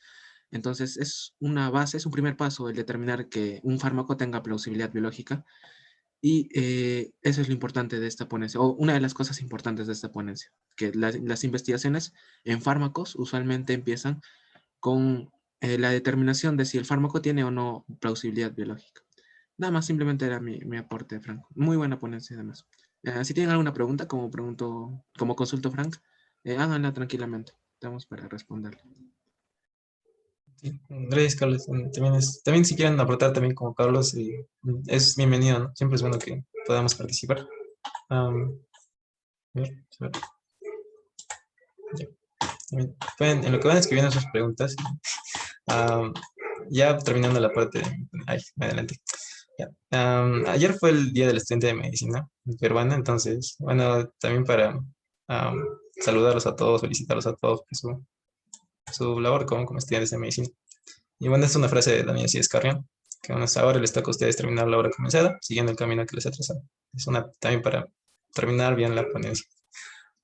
Entonces, es una base, es un primer paso el determinar que un fármaco tenga plausibilidad biológica y eso es lo importante de esta ponencia, o una de las cosas importantes de esta ponencia, que las investigaciones en fármacos usualmente empiezan con la determinación de si el fármaco tiene o no plausibilidad biológica. Nada más, simplemente era mi aporte, Frank. Muy buena ponencia, además. Si tienen alguna pregunta, como consulto Frank, háganla tranquilamente. Estamos para responderle. Sí, gracias, Carlos. También si quieren aportar también como Carlos, es bienvenido, ¿no? Siempre es bueno que podamos participar. Am, a ver, a ver, ya. En lo que van escribiendo sus preguntas, am, ya terminando la parte, ay, adelante. Ya. Ayer fue el Día del Estudiante de Medicina peruana, entonces, bueno, también para am, saludarlos a todos, felicitarlos a todos por su labor como estudiantes de medicina. Y bueno, es una frase de Daniel Cid Carrión, que bueno, hasta ahora les toca a ustedes terminar la obra comenzada, siguiendo el camino que les ha trazado. Es una también para terminar bien la ponencia.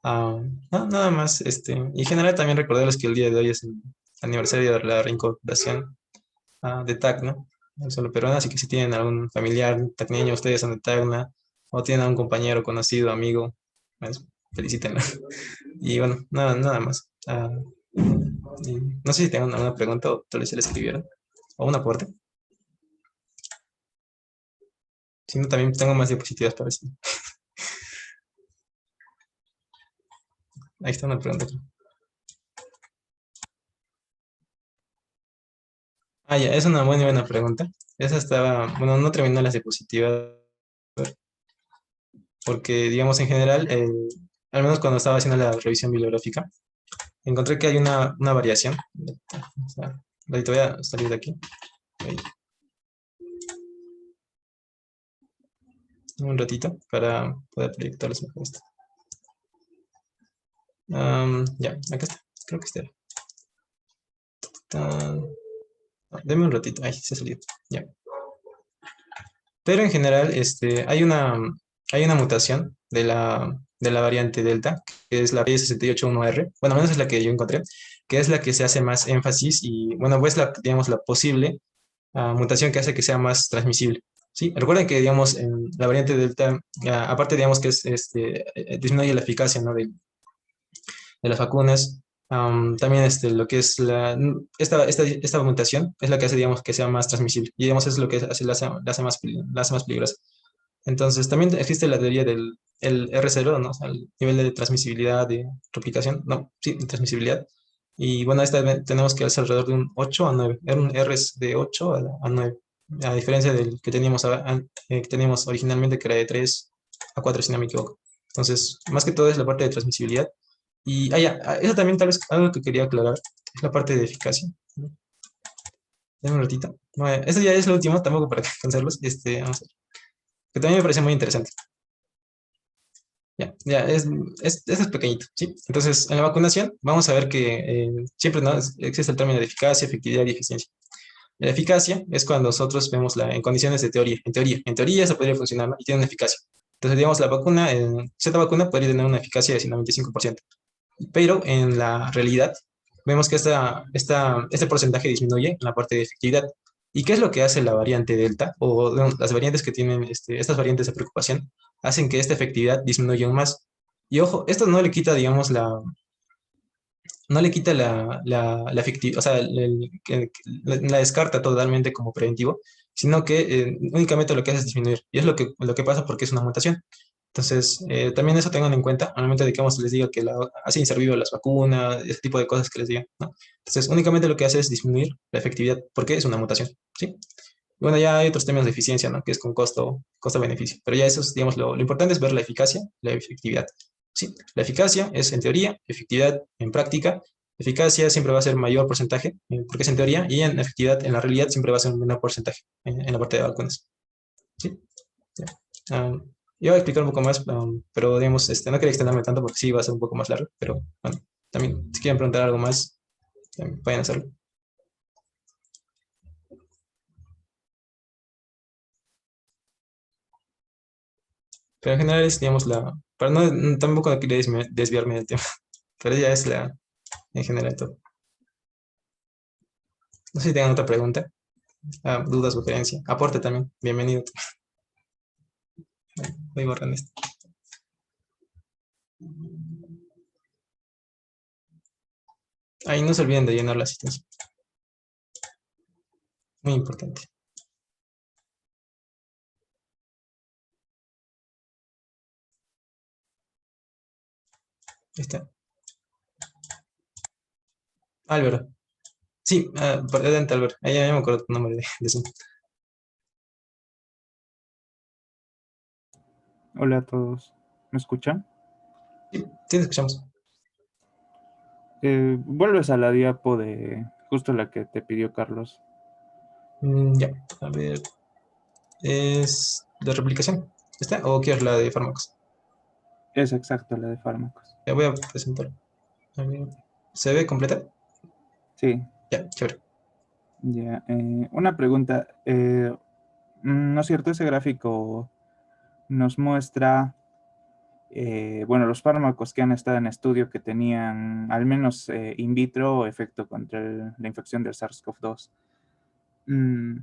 No, nada más, y en general también recordarles que el día de hoy es el aniversario de la reincorporación de Tacna, no solo peruana, así que si tienen algún familiar tacneño, ustedes son de Tacna, o tienen algún compañero, conocido, amigo, pues, felicítenlo. Y bueno, nada más. Y no sé si tengan alguna pregunta o tal vez se le escribieron, o un aporte. Si no, también tengo más diapositivas para eso. Ahí está una pregunta. Ya, es una buena pregunta. Esa estaba, bueno, no terminó las diapositivas porque, digamos, en general, al menos cuando estaba haciendo la revisión bibliográfica, encontré que hay una variación. O sea, ahorita voy a salir de aquí. Ahí, un ratito para poder proyectarles mejor esto. Ya, acá está. Creo que está. Deme un ratito. Ay, se salió. Ya. Pero en general, hay una mutación de la variante Delta, que es la B681R. Bueno, al menos es la que yo encontré, que es la que se hace más énfasis y, bueno, pues digamos, la posible mutación que hace que sea más transmisible. ¿Sí? Recuerden que, digamos, en la variante Delta, aparte, digamos, que disminuye la eficacia, ¿no? de las vacunas. También lo que es esta mutación es la que hace, digamos, que sea más transmisible. Y, digamos, es lo que la hace más peligrosa. Entonces, también existe la teoría del R0, ¿no? O sea, el nivel de transmisibilidad, de replicación, no, sí, de transmisibilidad. Y bueno, tenemos que es alrededor de un 8 a 9. Era un R de 8 a 9. A diferencia del que teníamos originalmente, que era de 3 a 4, si no me equivoco. Entonces, más que todo es la parte de transmisibilidad. Y eso también tal vez algo que quería aclarar, es la parte de eficacia. Dame un ratito. No, eso ya es lo último, tampoco para cansarlos. Vamos a ver, que también me parece muy interesante. Ya, eso es pequeñito, ¿sí? Entonces, en la vacunación vamos a ver que siempre, ¿no? Existe el término de eficacia, efectividad y eficiencia. La eficacia es cuando nosotros vemos en condiciones de teoría. En teoría eso podría funcionar, ¿no? Y tiene una eficacia. Entonces, digamos, cierta vacuna podría tener una eficacia de 95%. Pero en la realidad vemos que este porcentaje disminuye en la parte de efectividad. ¿Y qué es lo que hace la variante Delta? O bueno, las variantes que tienen estas variantes de preocupación hacen que esta efectividad disminuya aún más. Y ojo, esto no le quita, digamos, la efectividad, o sea, la descarta totalmente como preventivo, sino que únicamente lo que hace es disminuir. Y es lo que pasa porque es una mutación. Entonces, también eso tengan en cuenta al momento de que les diga que hace inservible las vacunas, ese tipo de cosas que les digan, ¿no? Entonces, únicamente lo que hace es disminuir la efectividad porque es una mutación, ¿sí? Bueno, ya hay otros temas de eficiencia, ¿no? Que es con costo-beneficio. Pero ya eso, digamos, lo importante es ver la eficacia, la efectividad. Sí, la eficacia es en teoría, efectividad en práctica. Eficacia siempre va a ser mayor porcentaje, porque es en teoría, y en efectividad, en la realidad, siempre va a ser un menor porcentaje en la parte de vacunas. ¿Sí? Ya. Yo voy a explicar un poco más, pero digamos, no quería extenderme tanto porque sí va a ser un poco más largo, pero bueno, también si quieren preguntar algo más, también pueden hacerlo. Pero en general es, digamos, para no, tampoco no quería desviarme del tema, pero ya es en general todo. No sé si tengan otra pregunta, duda, sugerencia, aporte también. Bienvenido. Voy borrando esto. Ahí no se olviden de llenar la asistencia. Muy importante. Ahí está. Álvaro. Sí, por adelante, Álvaro. Ahí ya me acuerdo tu nombre de Zoom. Hola a todos. ¿Me escuchan? Sí, te escuchamos. Vuelves a la diapo de justo la que te pidió Carlos. Ya, a ver. ¿Es de replicación? ¿Está? ¿O quieres la de fármacos? Es exacto, la de fármacos. Ya voy a presentar. A ver. ¿Se ve completa? Sí, Ya, chévere. ya. Una pregunta. ¿No es cierto? Ese gráfico nos muestra, bueno, los fármacos que han estado en estudio que tenían al menos in vitro efecto contra la infección del SARS-CoV-2. Mm,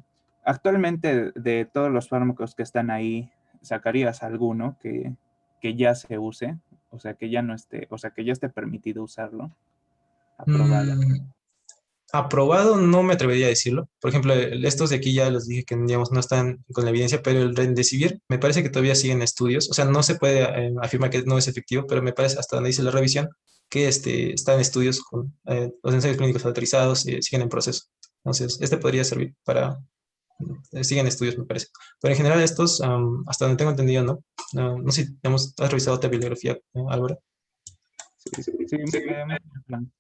Actualmente, de todos los fármacos que están ahí, ¿sacarías alguno que ya se use? O sea, que ya no esté, o sea, que ya esté permitido usarlo, aprobado. Mm, aprobado no me atrevería a decirlo. Por ejemplo, estos de aquí ya los dije que digamos, no están con la evidencia, pero el Remdesivir me parece que todavía sigue en estudios. O sea, no se puede afirmar que no es efectivo, pero me parece hasta donde dice la revisión que está en estudios con los ensayos clínicos autorizados y siguen en proceso. Entonces, este podría servir para siguen estudios, me parece. Pero en general estos, hasta donde tengo entendido, ¿no? No sé si has revisado otra bibliografía, Álvaro. Sí, sí, muy bien, Fran.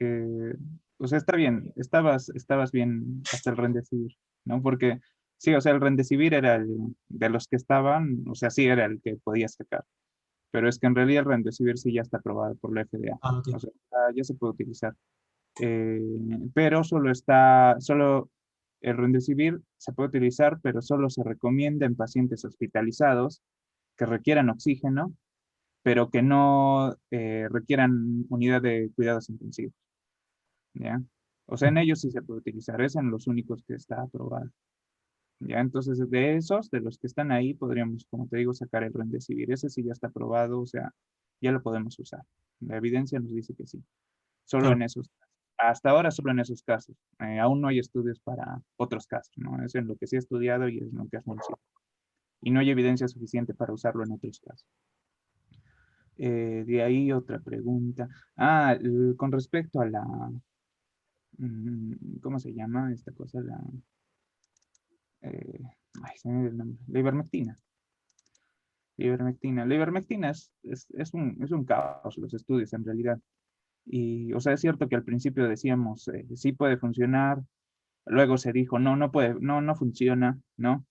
Eh, o sea, está bien, estabas bien hasta el Remdesivir, ¿no? Porque sí, o sea, el Remdesivir era el de los que estaban, o sea, sí era el que podías sacar, pero es que en realidad el Remdesivir sí ya está aprobado por la FDA, Ah, ok. o sea, ya se puede utilizar. Eh, pero solo el Remdesivir se puede utilizar, pero solo se recomienda en pacientes hospitalizados que requieran oxígeno, pero que no requieran unidad de cuidados intensivos, ¿ya? O sea, en ellos sí se puede utilizar, es en los únicos que está aprobado, ¿ya? Entonces, de esos, de los que están ahí, podríamos, como te digo, sacar el Remdesivir. Ese sí ya está aprobado, o sea, ya lo podemos usar. La evidencia nos dice que sí. Solo Ah, en esos casos. Hasta ahora solo en esos casos. Aún no hay estudios para otros casos, ¿no? Es en lo que sí he estudiado y es en lo que has mencionado. Y no hay evidencia suficiente para usarlo en otros casos. De ahí otra pregunta. Con respecto a la, ¿cómo se llama esta cosa? Eh, Se me dio el nombre. La ivermectina. La ivermectina es un caos los estudios en realidad. Y, o sea, es cierto que al principio decíamos, sí puede funcionar. Luego se dijo, no, no puede, no, no funciona, ¿no?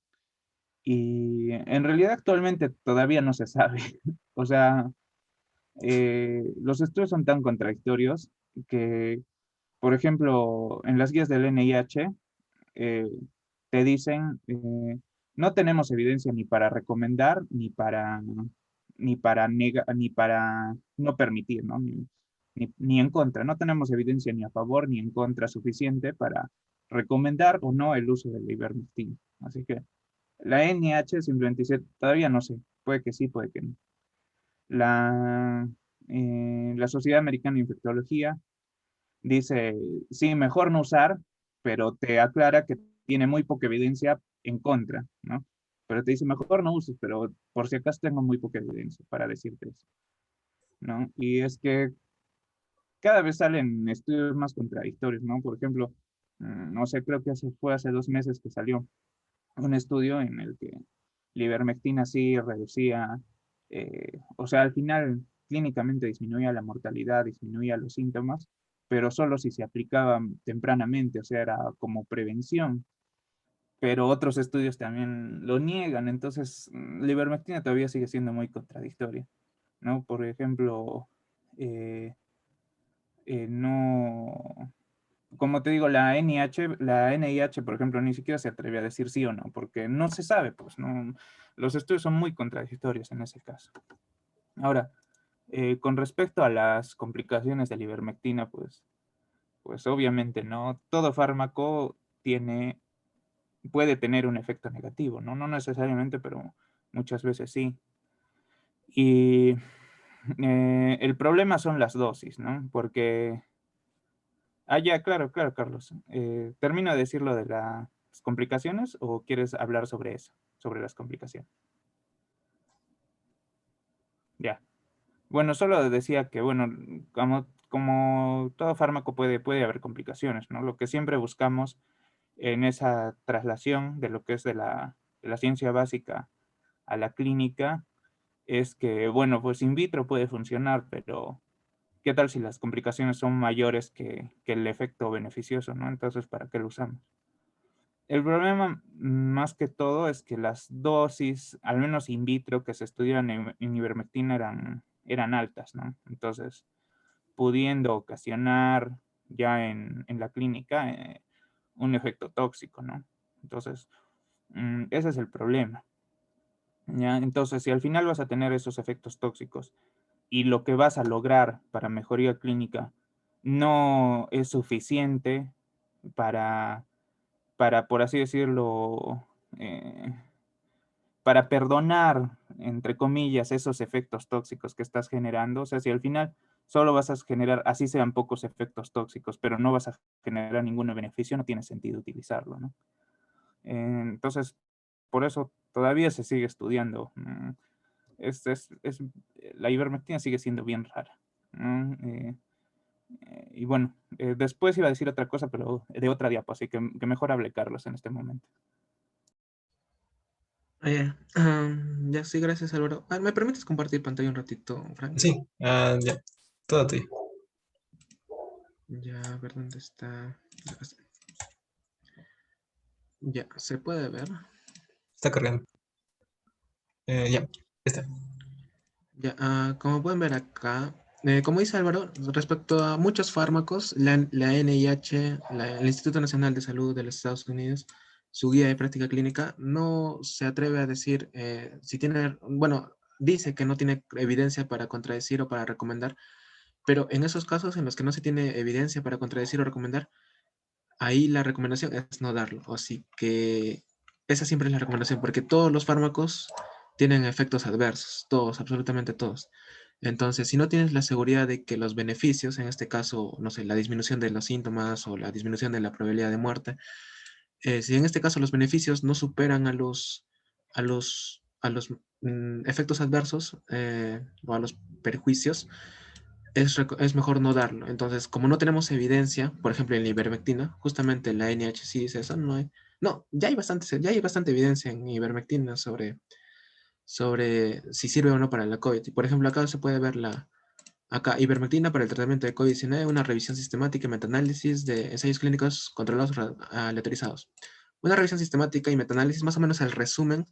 Y en realidad actualmente todavía no se sabe. O sea, los estudios son tan contradictorios que, por ejemplo, en las guías del NIH eh, te dicen, no tenemos evidencia ni para recomendar ni para no permitir, ¿no? Ni en contra. No tenemos evidencia ni a favor ni en contra suficiente para recomendar o no el uso del ivermectina. Así que la NIH simplemente dice, todavía no sé, puede que sí, puede que no. La, la Sociedad Americana de Infectología dice, sí, mejor no usar, pero te aclara que tiene muy poca evidencia en contra, ¿no? Pero te dice, mejor no uses, pero por si acaso tengo muy poca evidencia para decirte eso, ¿no? Y es que cada vez salen estudios más contradictorios, ¿no? Por ejemplo, no sé, creo que fue hace 2 meses que salió un estudio en el que la ivermectina sí reducía, o sea, al final clínicamente disminuía la mortalidad, disminuía los síntomas, pero solo si se aplicaba tempranamente, o sea, era como prevención. Pero otros estudios también lo niegan, entonces la ivermectina todavía sigue siendo muy contradictoria, ¿no? Por ejemplo, eh, no, como te digo, la NIH, por ejemplo, ni siquiera se atreve a decir sí o no, porque no se sabe, pues, no, los estudios son muy contradictorios en ese caso. Ahora, con respecto a las complicaciones de la ivermectina, pues, pues obviamente no. Todo fármaco puede tener un efecto negativo, ¿no? No necesariamente, pero muchas veces sí. Y el problema son las dosis, ¿no? Porque... Ah, ya, claro, claro, Carlos. ¿Termino de decir lo de las complicaciones o quieres hablar sobre eso, sobre las complicaciones? Ya. Bueno, solo decía que, bueno, como todo fármaco puede haber complicaciones, ¿no? Lo que siempre buscamos en esa traslación de lo que es de la ciencia básica a la clínica es que, bueno, pues in vitro puede funcionar, pero ¿qué tal si las complicaciones son mayores que el efecto beneficioso, ¿no? Entonces, ¿para qué lo usamos? El problema más que todo es que las dosis, al menos in vitro, que se estudiaban en ivermectina eran altas, ¿no? Entonces, pudiendo ocasionar ya en la clínica un efecto tóxico, ¿no? Entonces, ese es el problema, ¿ya? Entonces, si al final vas a tener esos efectos tóxicos y lo que vas a lograr para mejoría clínica no es suficiente para, por así decirlo, eh, para perdonar, entre comillas, esos efectos tóxicos que estás generando. O sea, si al final solo vas a generar, así sean pocos efectos tóxicos, pero no vas a generar ningún beneficio, no tiene sentido utilizarlo, ¿no? Entonces, por eso todavía se sigue estudiando. La ivermectina sigue siendo bien rara, ¿no? Y bueno, después iba a decir otra cosa, pero de otra diapo, así que mejor hable Carlos en este momento. Ya, ya, sí, gracias, Álvaro. ¿Me permites compartir pantalla un ratito, Frank? Sí, ya, todo tuyo. Ya, a ver dónde está. Acá está. Ya, ¿se puede ver? Está cargando. Ya, está. Ya, como pueden ver acá, como dice Álvaro, respecto a muchos fármacos, la NIH, el Instituto Nacional de Salud de los Estados Unidos, su guía de práctica clínica, no se atreve a decir si tiene, bueno, dice que no tiene evidencia para contradecir o para recomendar, pero en esos casos en los que no se tiene evidencia para contradecir o recomendar, ahí la recomendación es no darlo. Así que esa siempre es la recomendación, porque todos los fármacos tienen efectos adversos, todos, absolutamente todos. Entonces, si no tienes la seguridad de que los beneficios, en este caso, no sé, la disminución de los síntomas o la disminución de la probabilidad de muerte, si en este caso los beneficios no superan a los efectos adversos o a los perjuicios, es mejor no darlo. Entonces, como no tenemos evidencia, por ejemplo, en la ivermectina, justamente la NIH sí dice eso, no, ya hay bastante evidencia en ivermectina sobre si sirve o no para la COVID. Y, por ejemplo, acá se puede ver acá, ivermectina para el tratamiento de COVID-19, una revisión sistemática y metaanálisis de ensayos clínicos controlados aleatorizados. Una revisión sistemática y metaanálisis, más o menos el resumen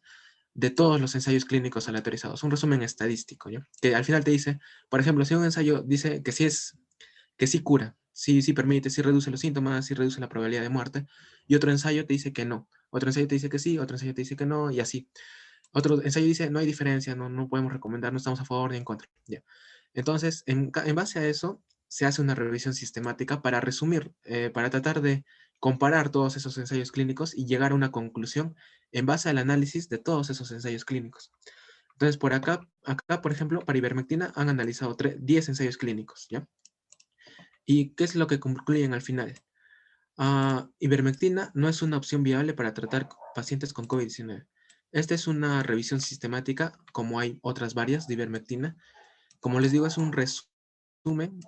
de todos los ensayos clínicos aleatorizados, un resumen estadístico, ¿ya? Que al final te dice, por ejemplo, si un ensayo dice que sí cura, sí permite, sí reduce los síntomas, sí reduce la probabilidad de muerte, y otro ensayo te dice que no, otro ensayo te dice que sí, otro ensayo te dice que no, y así. Otro ensayo dice, no hay diferencia, no podemos recomendar, no estamos a favor ni en contra, ¿ya? Entonces, en base a eso, se hace una revisión sistemática para resumir, para tratar de comparar todos esos ensayos clínicos y llegar a una conclusión en base al análisis de todos esos ensayos clínicos. Entonces, por ejemplo, para ivermectina han analizado 10 ensayos clínicos, ¿ya? ¿Y qué es lo que concluyen al final? Ivermectina no es una opción viable para tratar pacientes con COVID-19. Esta es una revisión sistemática, como hay otras varias de ivermectina. Como les digo, es un resumen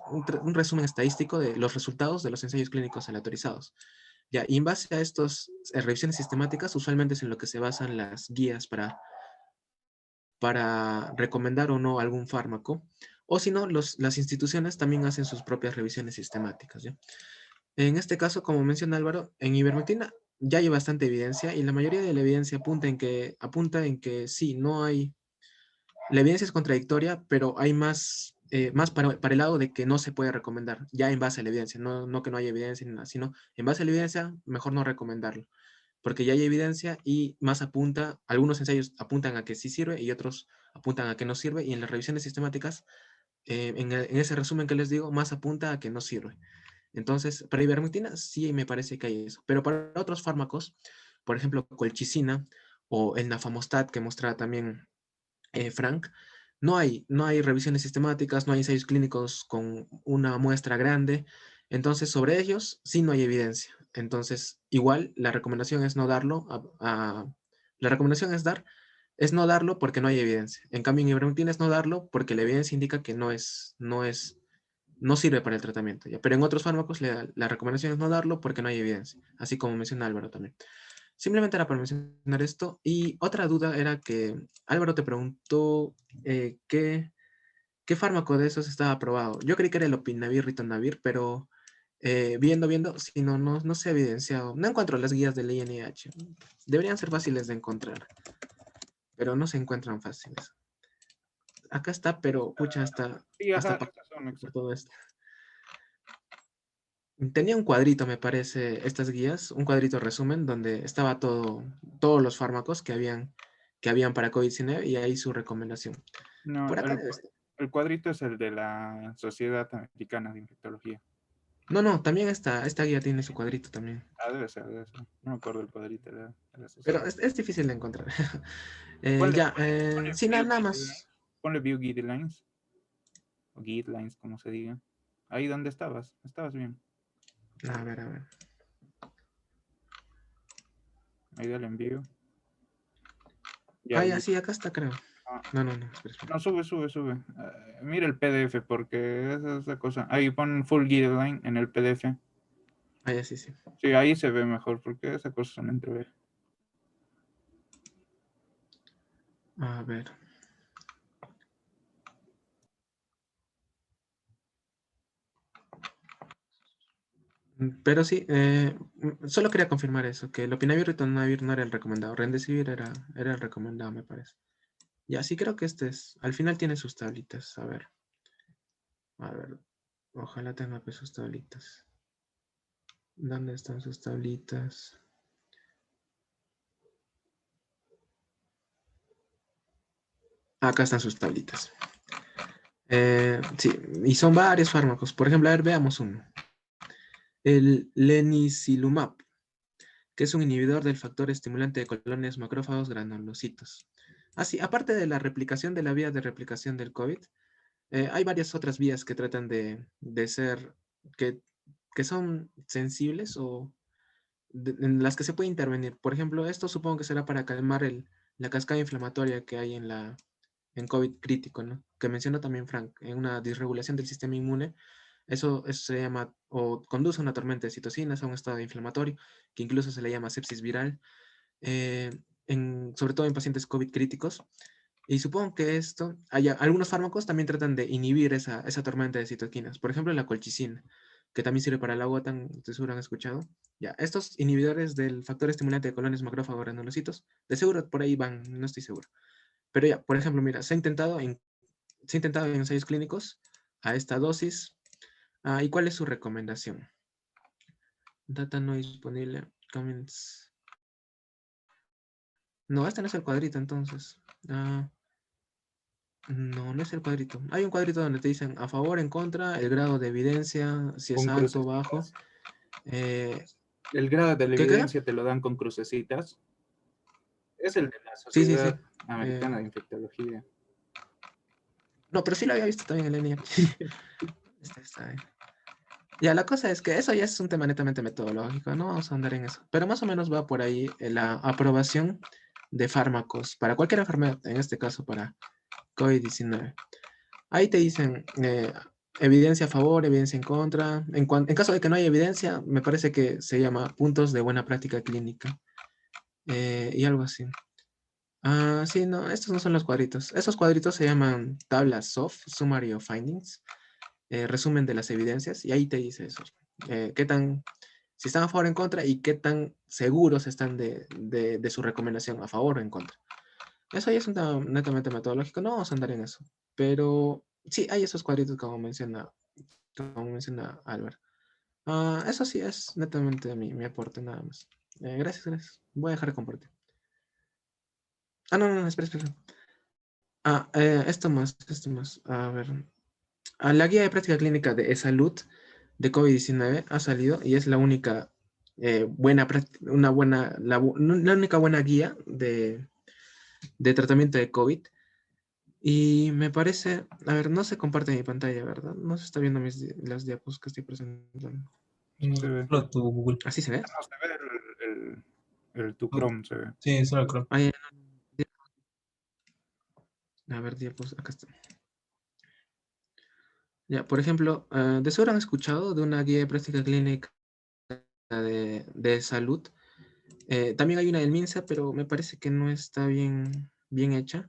estadístico de los resultados de los ensayos clínicos aleatorizados. Ya, y en base a estas revisiones sistemáticas, usualmente es en lo que se basan las guías para recomendar o no algún fármaco. O si no, las instituciones también hacen sus propias revisiones sistemáticas, ¿ya? En este caso, como menciona Álvaro, en ivermectina ya hay bastante evidencia y la mayoría de la evidencia apunta en que sí, no hay, la evidencia es contradictoria, pero hay más para el lado de que no se puede recomendar, ya en base a la evidencia, no que no haya evidencia, ni nada, sino en base a la evidencia, mejor no recomendarlo, porque ya hay evidencia y más algunos ensayos apuntan a que sí sirve y otros apuntan a que no sirve, y en las revisiones sistemáticas, en ese resumen que les digo, más apunta a que no sirve. Entonces, para ivermectina sí me parece que hay eso. Pero para otros fármacos, por ejemplo, colchicina o el nafamostat que mostraba también Frank, no hay revisiones sistemáticas, no hay ensayos clínicos con una muestra grande. Entonces, sobre ellos sí no hay evidencia. Entonces, igual la recomendación es no darlo. La recomendación es no darlo porque no hay evidencia. En cambio, en ivermectina es no darlo porque la evidencia indica que no sirve para el tratamiento. ¿Ya? Pero en otros fármacos la recomendación es no darlo porque no hay evidencia, así como menciona Álvaro también. Simplemente era para mencionar esto. Y otra duda era que Álvaro te preguntó qué fármaco de esos estaba aprobado. Yo creí que era el opinavir, ritonavir, pero viendo, si no se ha evidenciado. No encuentro las guías del INIH. Deberían ser fáciles de encontrar, pero no se encuentran fáciles. Acá está, pero pucha, Sí, hasta ajá, estas son por todo exactas. esto. Tenía un cuadrito, me parece, estas guías, un cuadrito resumen donde estaba todos los fármacos que habían para COVID-19 y ahí su recomendación. No, Por acá debe estar. el cuadrito es el de la Sociedad Americana de Infectología. No, también esta guía tiene su cuadrito también. Ah, debe ser, debe ser. No me acuerdo el cuadrito de la Pero sociedad. es difícil de encontrar. Ponle, Ya, ponle sí, view nada guidelines, más. ponle view guidelines, o guidelines, como se diga. Ahí donde estabas bien. A ver, a ver. Ahí dale envío. Ya, Ah, ya, sí, acá está, creo. ah, No, espera. no, sube. Mira el PDF porque esa es la cosa. Ahí pon full guideline en el PDF. Ah, ya, sí. Sí, ahí se ve mejor porque esa cosa se me entrever. A ver. Pero sí, solo quería confirmar eso, que el opinavir y ritonavir no era el recomendado. Remdesivir era el recomendado, me parece. Ya, sí creo que al final tiene sus tablitas. A ver, ojalá tenga pues sus tablitas. ¿Dónde están sus tablitas? Acá están sus tablitas. Sí, y son varios fármacos. Por ejemplo, a ver, veamos uno. El lenicilumab, que es un inhibidor del factor estimulante de colonias macrófagos granulocitos. Así, aparte de la replicación de la vía de replicación del COVID, hay varias otras vías que tratan de ser, que son sensibles o en las que se puede intervenir. Por ejemplo, esto supongo que será para calmar la cascada inflamatoria que hay en COVID crítico, ¿no? Que mencionó también Frank, en una disregulación del sistema inmune. Eso se llama, o conduce a una tormenta de citocinas, a un estado inflamatorio, que incluso se le llama sepsis viral, eh, sobre todo en pacientes COVID críticos. Y supongo que algunos fármacos también tratan de inhibir esa tormenta de citoquinas. Por ejemplo, la colchicina, que también sirve para la gota, de seguro han escuchado. Ya, estos inhibidores del factor estimulante de colonias macrófagos granulocitos, de seguro por ahí van, no estoy seguro. Pero ya, por ejemplo, mira, se ha intentado en ensayos clínicos a esta dosis. ¿Y cuál es su recomendación? Data no disponible. Comments. No, este no es el cuadrito entonces. No es el cuadrito. Hay un cuadrito donde te dicen a favor, en contra, el grado de evidencia, si es Con alto o bajo. crucecitas. El grado de la ¿Qué? evidencia te lo dan con crucecitas. Es el de la Sí. Sociedad Americana de Infectología. No, pero sí lo había visto también en línea. Está ahí. Ya, la cosa es que eso ya es un tema netamente metodológico, no vamos a andar en eso. Pero más o menos va por ahí la aprobación de fármacos para cualquier enfermedad, en este caso para COVID-19. Ahí te dicen evidencia a favor, evidencia en contra. En caso de que no haya evidencia, me parece que se llama puntos de buena práctica clínica y algo así. Sí, no, estos no son los cuadritos. Esos cuadritos se llaman tablas SOF, Summary of Findings, resumen de las evidencias, y ahí te dice eso. Si están a favor o en contra y qué tan seguros están de su recomendación a favor o en contra. Eso ya es un tema netamente metodológico, no vamos a andar en eso. Pero sí, hay esos cuadritos como menciona Álvaro. Eso sí es netamente mi aporte, nada más. Gracias. Voy a dejar de compartir. No, espera. Esto más. A ver. A la guía de práctica clínica de e-salud de COVID-19 ha salido y es la única la única buena guía de tratamiento de COVID. Y me parece, a ver, no se comparte mi pantalla, ¿verdad? No se está viendo las diapos que estoy presentando. Sí se ve. Solo tu Google. ¿Así se ve? No, se ve tu Chrome, se ve. Sí, solo el Chrome. Ah, ya, no. A ver, diapos, acá está. Ya, por ejemplo, de seguro han escuchado de una guía de práctica clínica de salud. También hay una del MINSA, pero me parece que no está bien hecha.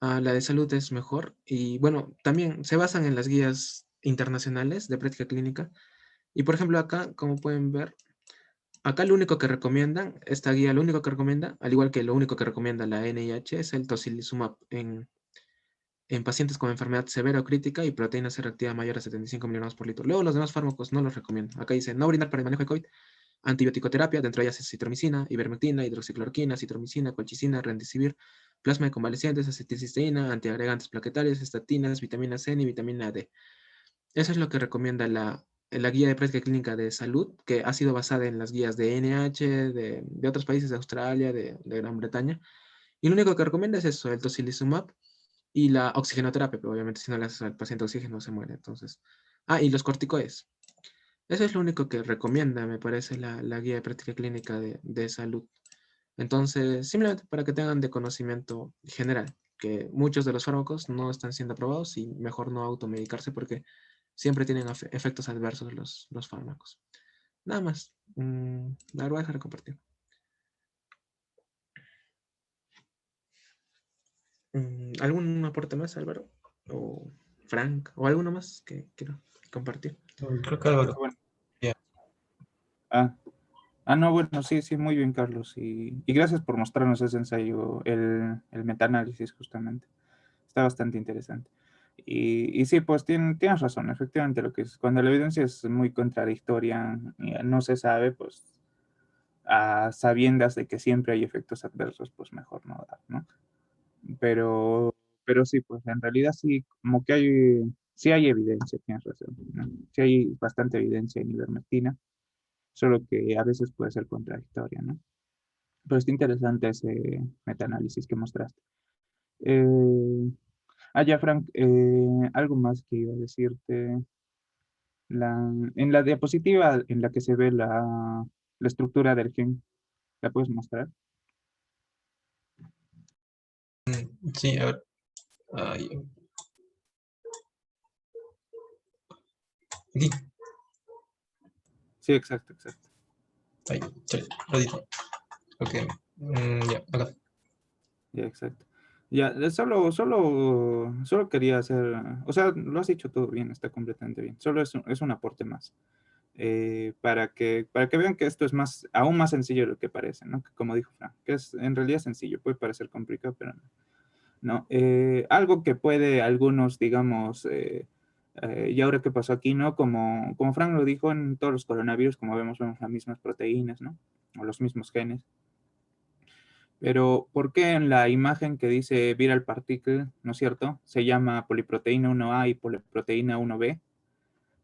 La de salud es mejor. Y bueno, también se basan en las guías internacionales de práctica clínica. Y por ejemplo, acá, como pueden ver, acá lo único que recomiendan, esta guía lo único que recomienda, al igual que lo único que recomienda la NIH, es el tocilizumab en pacientes con enfermedad severa o crítica y proteína C reactiva mayor a 75 miligramos por litro. Luego los demás fármacos no los recomiendo. Acá dice, no brindar para el manejo de COVID, antibiótico-terapia, dentro de ellas es citromicina, ivermectina, hidroxicloroquina, citromicina, colchicina, remdesivir, plasma de convalecientes, acetilcisteína, antiagregantes plaquetarios, estatinas, vitamina C y vitamina D. Eso es lo que recomienda la guía de práctica clínica de salud, que ha sido basada en las guías de NH, de otros países de Australia, de Gran Bretaña. Y lo único que recomienda es eso, el tocilizumab y la oxigenoterapia, pero obviamente si no le haces al paciente oxígeno se muere. Entonces, y los corticoides. Eso es lo único que recomienda, me parece, la guía de práctica clínica de salud. Entonces, simplemente para que tengan de conocimiento general, que muchos de los fármacos no están siendo aprobados y mejor no automedicarse porque siempre tienen efectos adversos los fármacos. Nada más. La voy a dejar de compartir. ¿Algún aporte más, Álvaro? ¿O Frank? ¿O alguno más que quiero compartir? Creo que Álvaro. Bueno. Ya. No, bueno, sí, sí, muy bien, Carlos. Y gracias por mostrarnos ese ensayo, el metaanálisis, justamente. Está bastante interesante. Y sí, pues tienes razón, efectivamente, lo que es, cuando la evidencia es muy contradictoria, y no se sabe, pues a sabiendas de que siempre hay efectos adversos, pues mejor no dar, ¿no? Pero, pero sí, pues en realidad sí, como que sí hay evidencia, tienes razón, ¿no? Sí hay bastante evidencia en ivermectina, solo que a veces puede ser contradictoria, ¿no? Pero está interesante ese metaanálisis que mostraste. Eh, ya, Frank, algo más que iba a decirte. En la diapositiva en la que se ve la estructura del gen, ¿la puedes mostrar? Sí, a ver. Ay, aquí. Sí, exacto, exacto. Ahí, chale, ratito. Ok. Ya, acá. Ya, exacto. Ya, solo quería hacer, o sea, lo has dicho todo bien, está completamente bien. Solo es un aporte más. Para que vean que esto es aún más sencillo de lo que parece, ¿no? Que como dijo Frank, que es en realidad sencillo, puede parecer complicado, pero no. ¿No? Algo que puede algunos, digamos, y ahora qué pasó aquí, ¿no? Como Frank lo dijo en todos los coronavirus, como vemos las mismas proteínas, ¿no? O los mismos genes. Pero, ¿por qué en la imagen que dice viral particle, ¿no es cierto? Se llama poliproteína 1A y poliproteína 1B,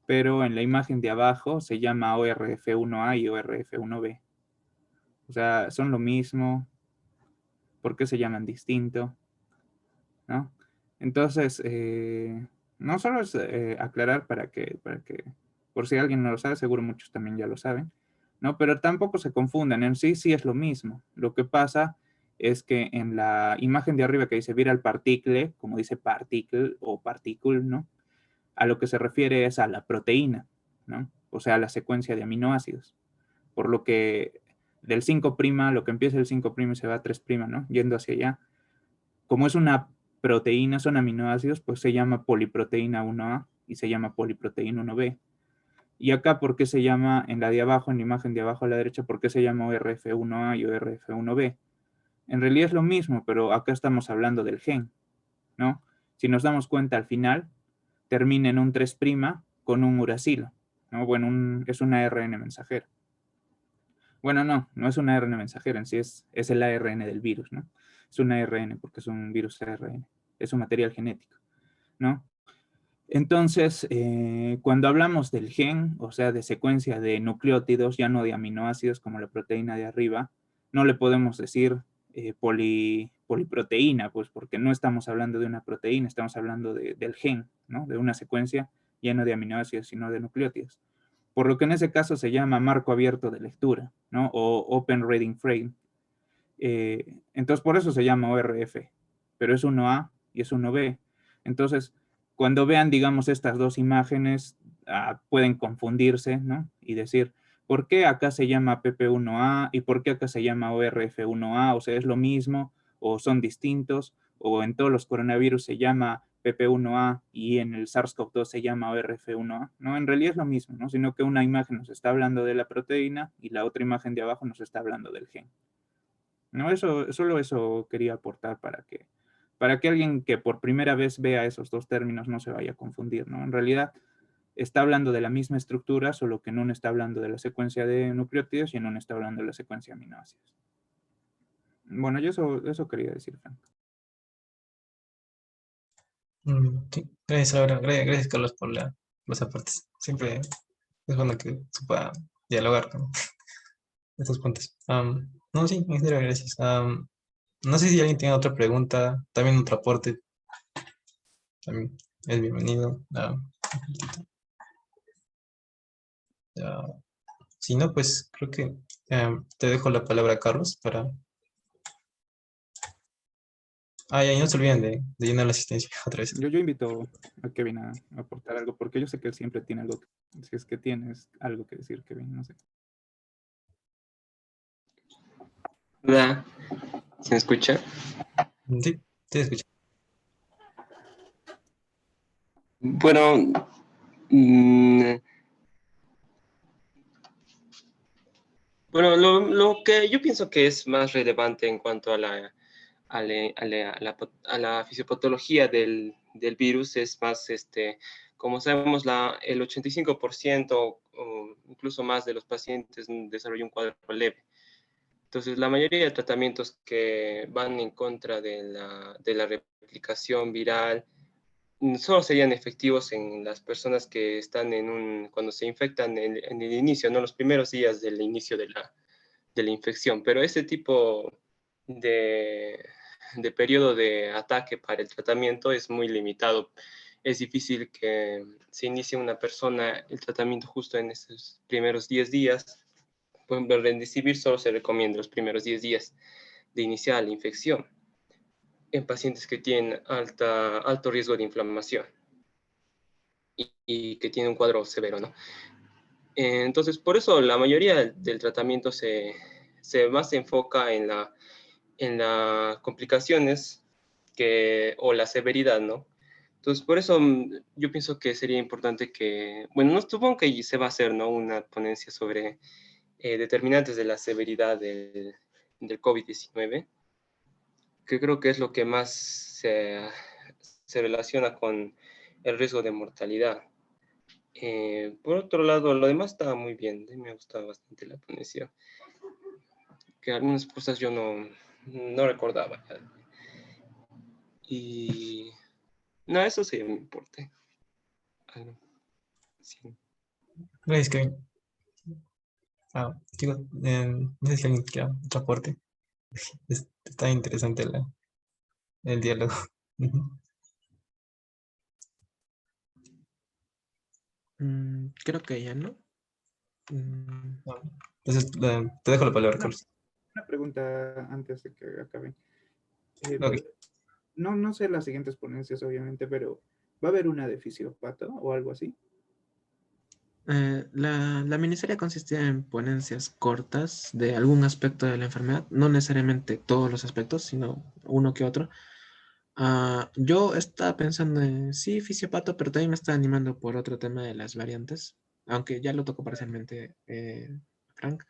pero en la imagen de abajo se llama ORF1A y ORF1B. O sea, son lo mismo. ¿Por qué se llaman distinto? ¿No? Entonces, no solo es aclarar por si alguien no lo sabe, seguro muchos también ya lo saben, ¿no? Pero tampoco se confundan, en sí sí es lo mismo. Lo que pasa es que en la imagen de arriba que dice viral particle, como dice particle o particle, ¿no? A lo que se refiere es a la proteína, ¿no? O sea, a la secuencia de aminoácidos. Por lo que del 5', lo que empieza el 5' y se va a 3', ¿no? Yendo hacia allá. Como es una proteína, son aminoácidos, pues se llama poliproteína 1A y se llama poliproteína 1B. Y acá, ¿por qué se llama en la de abajo, en la imagen de abajo a la derecha, por qué se llama ORF1A y ORF1B? En realidad es lo mismo, pero acá estamos hablando del gen, ¿no? Si nos damos cuenta al final, termina en un 3' con un uracilo, ¿no? Bueno, es una ARN mensajera. Bueno, no es una ARN mensajera en sí, es el ARN del virus, ¿no? Es un ARN porque es un virus ARN, es un material genético, ¿no? Entonces, cuando hablamos del gen, o sea, de secuencia de nucleótidos, ya no de aminoácidos como la proteína de arriba, no le podemos decir poliproteína, pues porque no estamos hablando de una proteína, estamos hablando del gen, ¿no? De una secuencia ya no de aminoácidos, sino de nucleótidos. Por lo que en ese caso se llama marco abierto de lectura, ¿no? O Open Reading Frame. Entonces, por eso se llama ORF, pero es 1A y es 1B. Entonces, cuando vean, digamos, estas dos imágenes, pueden confundirse, ¿no? Y decir, ¿por qué acá se llama PP1A y por qué acá se llama ORF1A? O sea, ¿es lo mismo o son distintos? O en todos los coronavirus se llama PP1A y en el SARS-CoV-2 se llama ORF1A, ¿no? En realidad es lo mismo, ¿no? Sino que una imagen nos está hablando de la proteína y la otra imagen de abajo nos está hablando del gen. No, solo eso quería aportar para que alguien que por primera vez vea esos dos términos no se vaya a confundir, ¿no? En realidad está hablando de la misma estructura, solo que en uno está hablando de la secuencia de nucleótidos y en uno está hablando de la secuencia de aminoácidos. Bueno, yo eso quería decir, Frank. Sí, gracias, Laura. Gracias, Carlos, por los aportes. Siempre es bueno que se pueda dialogar con estos puntos. No, sí, en serio, gracias. No sé si alguien tiene otra pregunta, también otro aporte, también es bienvenido. Ah, si no, pues creo que te dejo la palabra, Carlos, para... Ya, y no se olviden de llenar la asistencia otra vez. Yo invito a Kevin a aportar algo, porque yo sé que él siempre tiene algo, si es que tienes algo que decir, Kevin, no sé. Hola, ¿se me escucha? Sí, te escucho. Bueno, mm, bueno, lo que yo pienso que es más relevante en cuanto a la fisiopatología del virus es más, como sabemos, el 85% o incluso más de los pacientes desarrollan un cuadro leve. Entonces, la mayoría de tratamientos que van en contra de la replicación viral solo serían efectivos en las personas que están cuando se infectan en el inicio, no los primeros días del inicio de la infección, pero ese tipo de, de periodo de ataque para el tratamiento es muy limitado. Es difícil que se inicie una persona el tratamiento justo en esos primeros 10 días. Por ejemplo, el Remdesivir solo se recomienda los primeros 10 días de iniciar la infección en pacientes que tienen alto riesgo de inflamación y que tienen un cuadro severo, ¿no? Entonces, por eso la mayoría del tratamiento más se enfoca en las complicaciones o la severidad, ¿no? Entonces, por eso yo pienso que sería importante bueno, no supongo que se va a hacer, ¿no? Una ponencia sobre determinantes de la severidad del COVID-19, que creo que es lo que más se relaciona con el riesgo de mortalidad. Por otro lado, lo demás estaba muy bien, me ha gustado bastante la ponencia, que algunas cosas yo no recordaba. Y no, eso sí me importa. Sí. Gracias, Kevin. Chicos, no sé si alguien quiere otro aporte. Está interesante el diálogo. Ujú. Creo que ya no. Mm, Ah, Entonces, te dejo la palabra, Carlos. Una pregunta antes de que acabe. Ok. No sé las siguientes ponencias, obviamente, pero ¿va a haber una de fisiopato o algo así? la miniserie consistía en ponencias cortas de algún aspecto de la enfermedad, no necesariamente todos los aspectos, sino uno que otro. Yo estaba pensando en sí, fisiopato, pero también me estaba animando por otro tema de las variantes, aunque ya lo tocó parcialmente Frank.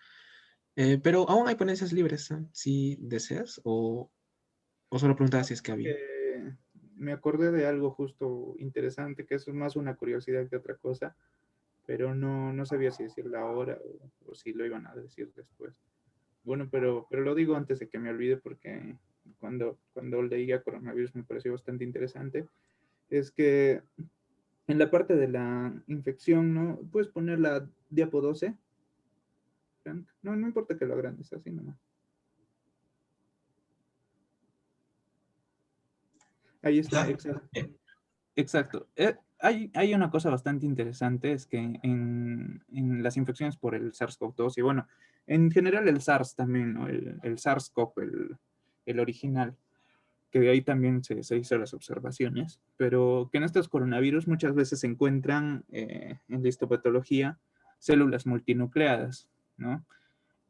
Pero aún hay ponencias libres, si deseas, o solo preguntaba si es que había. Me acordé de algo justo interesante, que es más una curiosidad que otra cosa, pero no sabía si decirlo ahora o si lo iban a decir después. Bueno, pero lo digo antes de que me olvide porque cuando leía coronavirus me pareció bastante interesante. Es que En la parte de la infección, ¿no? Puedes poner la diapo 12, Frank. No, no importa que lo agrandes, así nomás. Ahí está, ¿Ya? exacto. Bien. Exacto. Hay una cosa bastante interesante, es que en las infecciones por el SARS-CoV-2, y bueno, en general el SARS también, ¿no? El SARS-CoV, el original, que de ahí también se hizo las observaciones, pero que en estos coronavirus muchas veces se encuentran en la histopatología células multinucleadas, ¿no?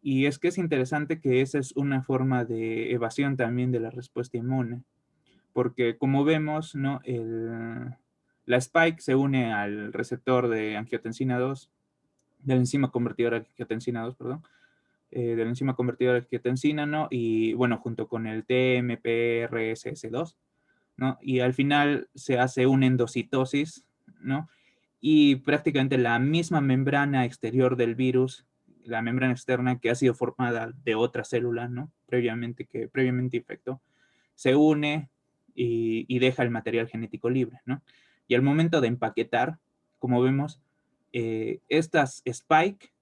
Y es que es interesante que esa es una forma de evasión también de la respuesta inmune, porque como vemos, ¿no? La spike se une al receptor de angiotensina 2, del enzima convertidor a angiotensina 2, perdón, de la enzima convertidora de angiotensina, ¿no? Y bueno, junto con el TMPRSS2, ¿no? Y al final se hace una endocitosis, ¿no? Y prácticamente la misma membrana exterior del virus, la membrana externa que ha sido formada de otra célula, ¿no? Previamente infectó, se une y deja el material genético libre, ¿no? Y al momento de empaquetar, como vemos, estas spike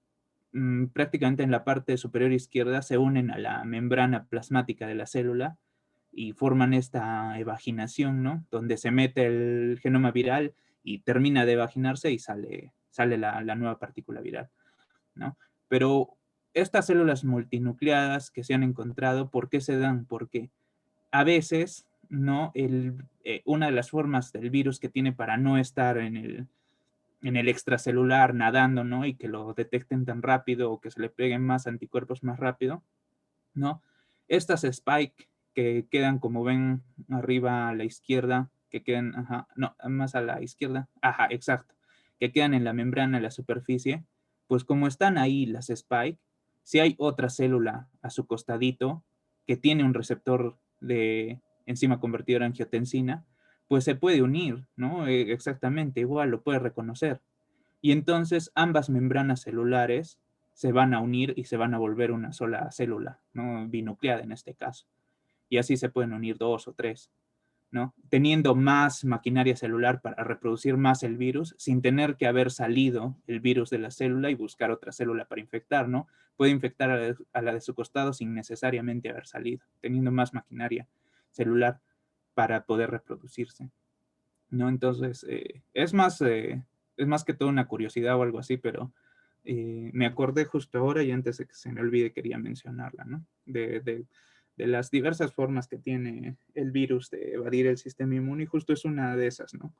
prácticamente en la parte superior izquierda se unen a la membrana plasmática de la célula y forman esta evaginación, ¿no? Donde se mete el genoma viral y termina de evaginarse y sale la nueva partícula viral, ¿no? Pero estas células multinucleadas que se han encontrado, ¿por qué se dan? Porque a veces, ¿no? Una de las formas del virus que tiene para no estar en el extracelular nadando, ¿no? Y que lo detecten tan rápido o que se le peguen más anticuerpos más rápido, ¿no? Estas spike que quedan, como ven, arriba a la izquierda, que quedan, ajá, no, más a la izquierda, ajá, exacto, que quedan en la membrana, en la superficie, pues como están ahí las spike, si hay otra célula a su costadito que tiene un receptor de enzima convertidora en angiotensina, pues se puede unir, ¿no? Exactamente, igual lo puede reconocer. Y entonces ambas membranas celulares se van a unir y se van a volver una sola célula, ¿no? Binucleada en este caso. Y así se pueden unir dos o tres, ¿no? Teniendo más maquinaria celular para reproducir más el virus, sin tener que haber salido el virus de la célula y buscar otra célula para infectar, ¿no? Puede infectar a la de su costado sin necesariamente haber salido, teniendo más maquinaria celular para poder reproducirse, ¿no? Entonces, es más que todo una curiosidad o algo así, pero me acordé justo ahora y antes de que se me olvide quería mencionarla, ¿no? De las diversas formas que tiene el virus de evadir el sistema inmune y justo es una de esas, ¿no?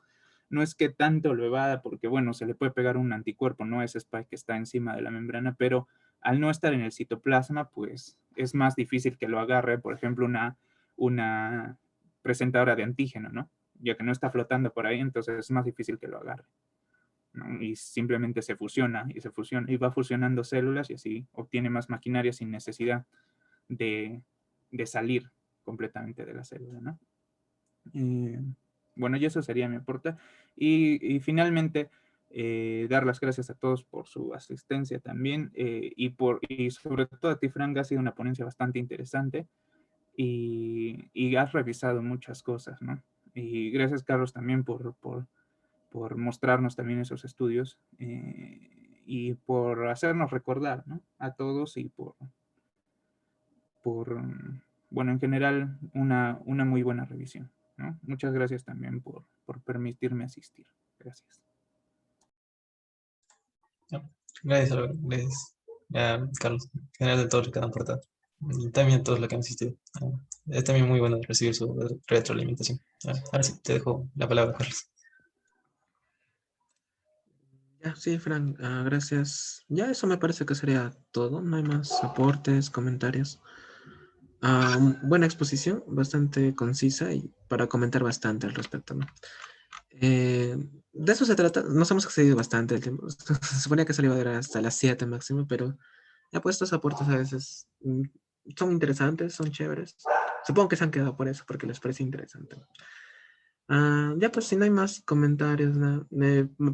No es que tanto lo evada porque, bueno, se le puede pegar un anticuerpo, ¿no? Ese spike que está encima de la membrana, pero al no estar en el citoplasma, pues es más difícil que lo agarre, por ejemplo, una presentadora de antígeno, ¿no? Ya que no está flotando por ahí, entonces es más difícil que lo agarre, ¿no? Y simplemente se fusiona y se fusiona y va fusionando células y así obtiene más maquinaria sin necesidad de, de salir completamente de la célula, ¿no? Bueno, y eso sería mi aporte. Y finalmente, dar las gracias a todos por su asistencia también y sobre todo a ti, Frank, ha sido una ponencia bastante interesante y has revisado muchas cosas, ¿no? Y gracias, Carlos, también por mostrarnos también esos estudios y por hacernos recordar, ¿no? A todos y bueno, en general, una muy buena revisión, ¿no? Muchas gracias también por permitirme asistir. Gracias. Ya. Gracias, Álvaro. Gracias, Carlos, en general de todo lo que han aportado. Y también todos los que han asistido. Es también muy bueno recibir su retroalimentación. Ahora sí, te dejo la palabra, Carlos. Ya, sí, Frank, gracias. Ya eso me parece que sería todo. No hay más aportes, comentarios. Buena exposición, bastante concisa y para comentar bastante al respecto, ¿no? De eso se trata. Nos hemos excedido bastante el tiempo. Se suponía que se iba a dar hasta las 7 máximo, pero ya pues estos aportes a veces son interesantes, son chéveres. Supongo que se han quedado por eso, porque les parece interesante. Ya pues si no hay más comentarios, nada,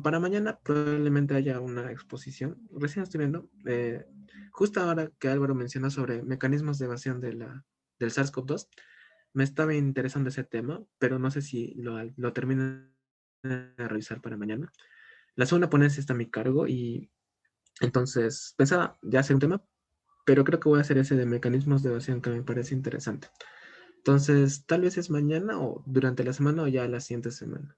para mañana probablemente haya una exposición. Recién estoy viendo, justo ahora que Álvaro menciona sobre mecanismos de evasión del SARS-CoV-2, me estaba interesando ese tema, pero no sé si lo termino a revisar para mañana. La segunda ponencia está a mi cargo y entonces pensaba ya hacer un tema, pero creo que voy a hacer ese de mecanismos de evasión que me parece interesante. Entonces, tal vez es mañana o durante la semana o ya la siguiente semana.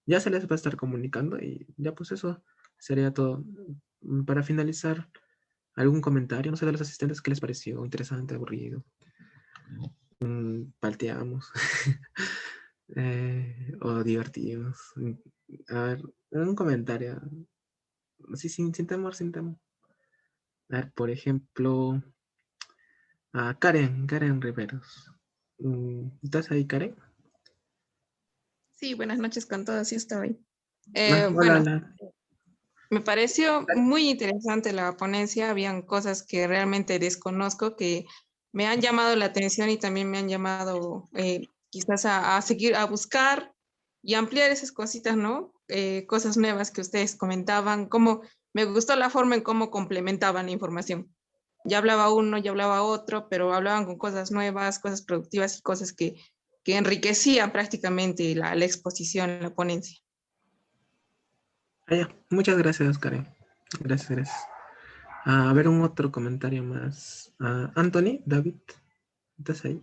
Ya se les va a estar comunicando y ya pues eso sería todo. Para finalizar, algún comentario, no sé, de los asistentes, ¿qué les pareció? ¿Interesante, aburrido? Palteamos. O divertidos. A ver, un comentario. Sí, sin temor, sin temor. A ver, por ejemplo, a Karen Riveros. ¿Estás ahí, Karen? Sí, buenas noches con todos, sí estoy. Hola, Bueno, hola. me pareció muy interesante la ponencia, habían cosas que realmente desconozco que me han llamado la atención y también me han llamado quizás a seguir, a buscar y ampliar esas cositas, ¿no? Cosas nuevas que ustedes comentaban, como me gustó la forma en cómo complementaban la información. Ya hablaba uno, ya hablaba otro, pero hablaban con cosas nuevas, cosas productivas y cosas que enriquecían prácticamente la exposición, la ponencia. Ya. Muchas gracias, Karen. Gracias, gracias. A ver, un otro comentario más. Anthony, David, ¿estás ahí?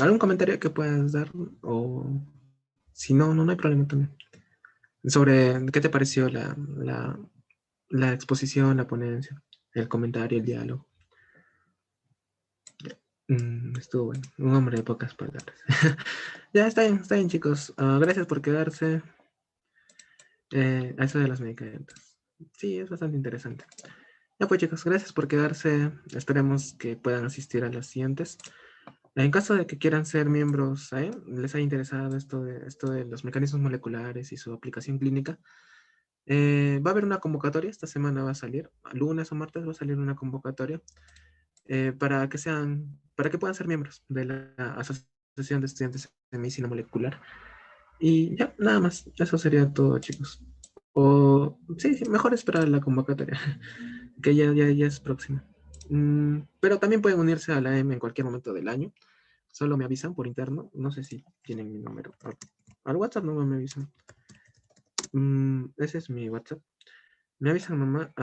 ¿Algún comentario que puedas dar? O si no, no hay problema también. Sobre qué te pareció la exposición, la ponencia, el comentario, el diálogo. Estuvo bueno. Un hombre de pocas palabras. Ya está bien, chicos. Gracias por quedarse. A eso de los medicamentos. Sí, es bastante interesante. Ya pues, chicos, gracias por quedarse. Esperemos que puedan asistir a las siguientes. En caso de que quieran ser miembros, les haya interesado esto de los mecanismos moleculares y su aplicación clínica, va a haber una convocatoria. Esta semana va a salir, lunes o martes va a salir una convocatoria para que puedan ser miembros de la Asociación de Estudiantes de Medicina Molecular. Y ya, nada más. Eso sería todo, chicos. O sí, mejor esperar la convocatoria, que ya es próxima. Pero también pueden unirse a la M en cualquier momento del año. Solo me avisan por interno. No sé si tienen mi número. Al WhatsApp no me avisan. Ese es mi WhatsApp. Me avisan mamá.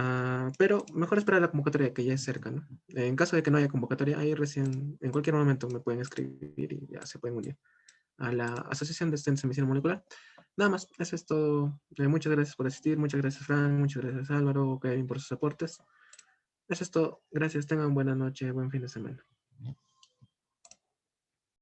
Pero mejor esperar la convocatoria que ya es cerca, ¿no? En caso de que no haya convocatoria, ahí recién, en cualquier momento me pueden escribir y ya se pueden unir a la Asociación de Estudiantes de Medicina Molecular. Nada más, eso es todo. Muchas gracias por asistir. Muchas gracias, Fran. Muchas gracias, Álvaro, Kevin, por sus aportes. Eso es todo. Gracias. Tengan buena noche, buen fin de semana.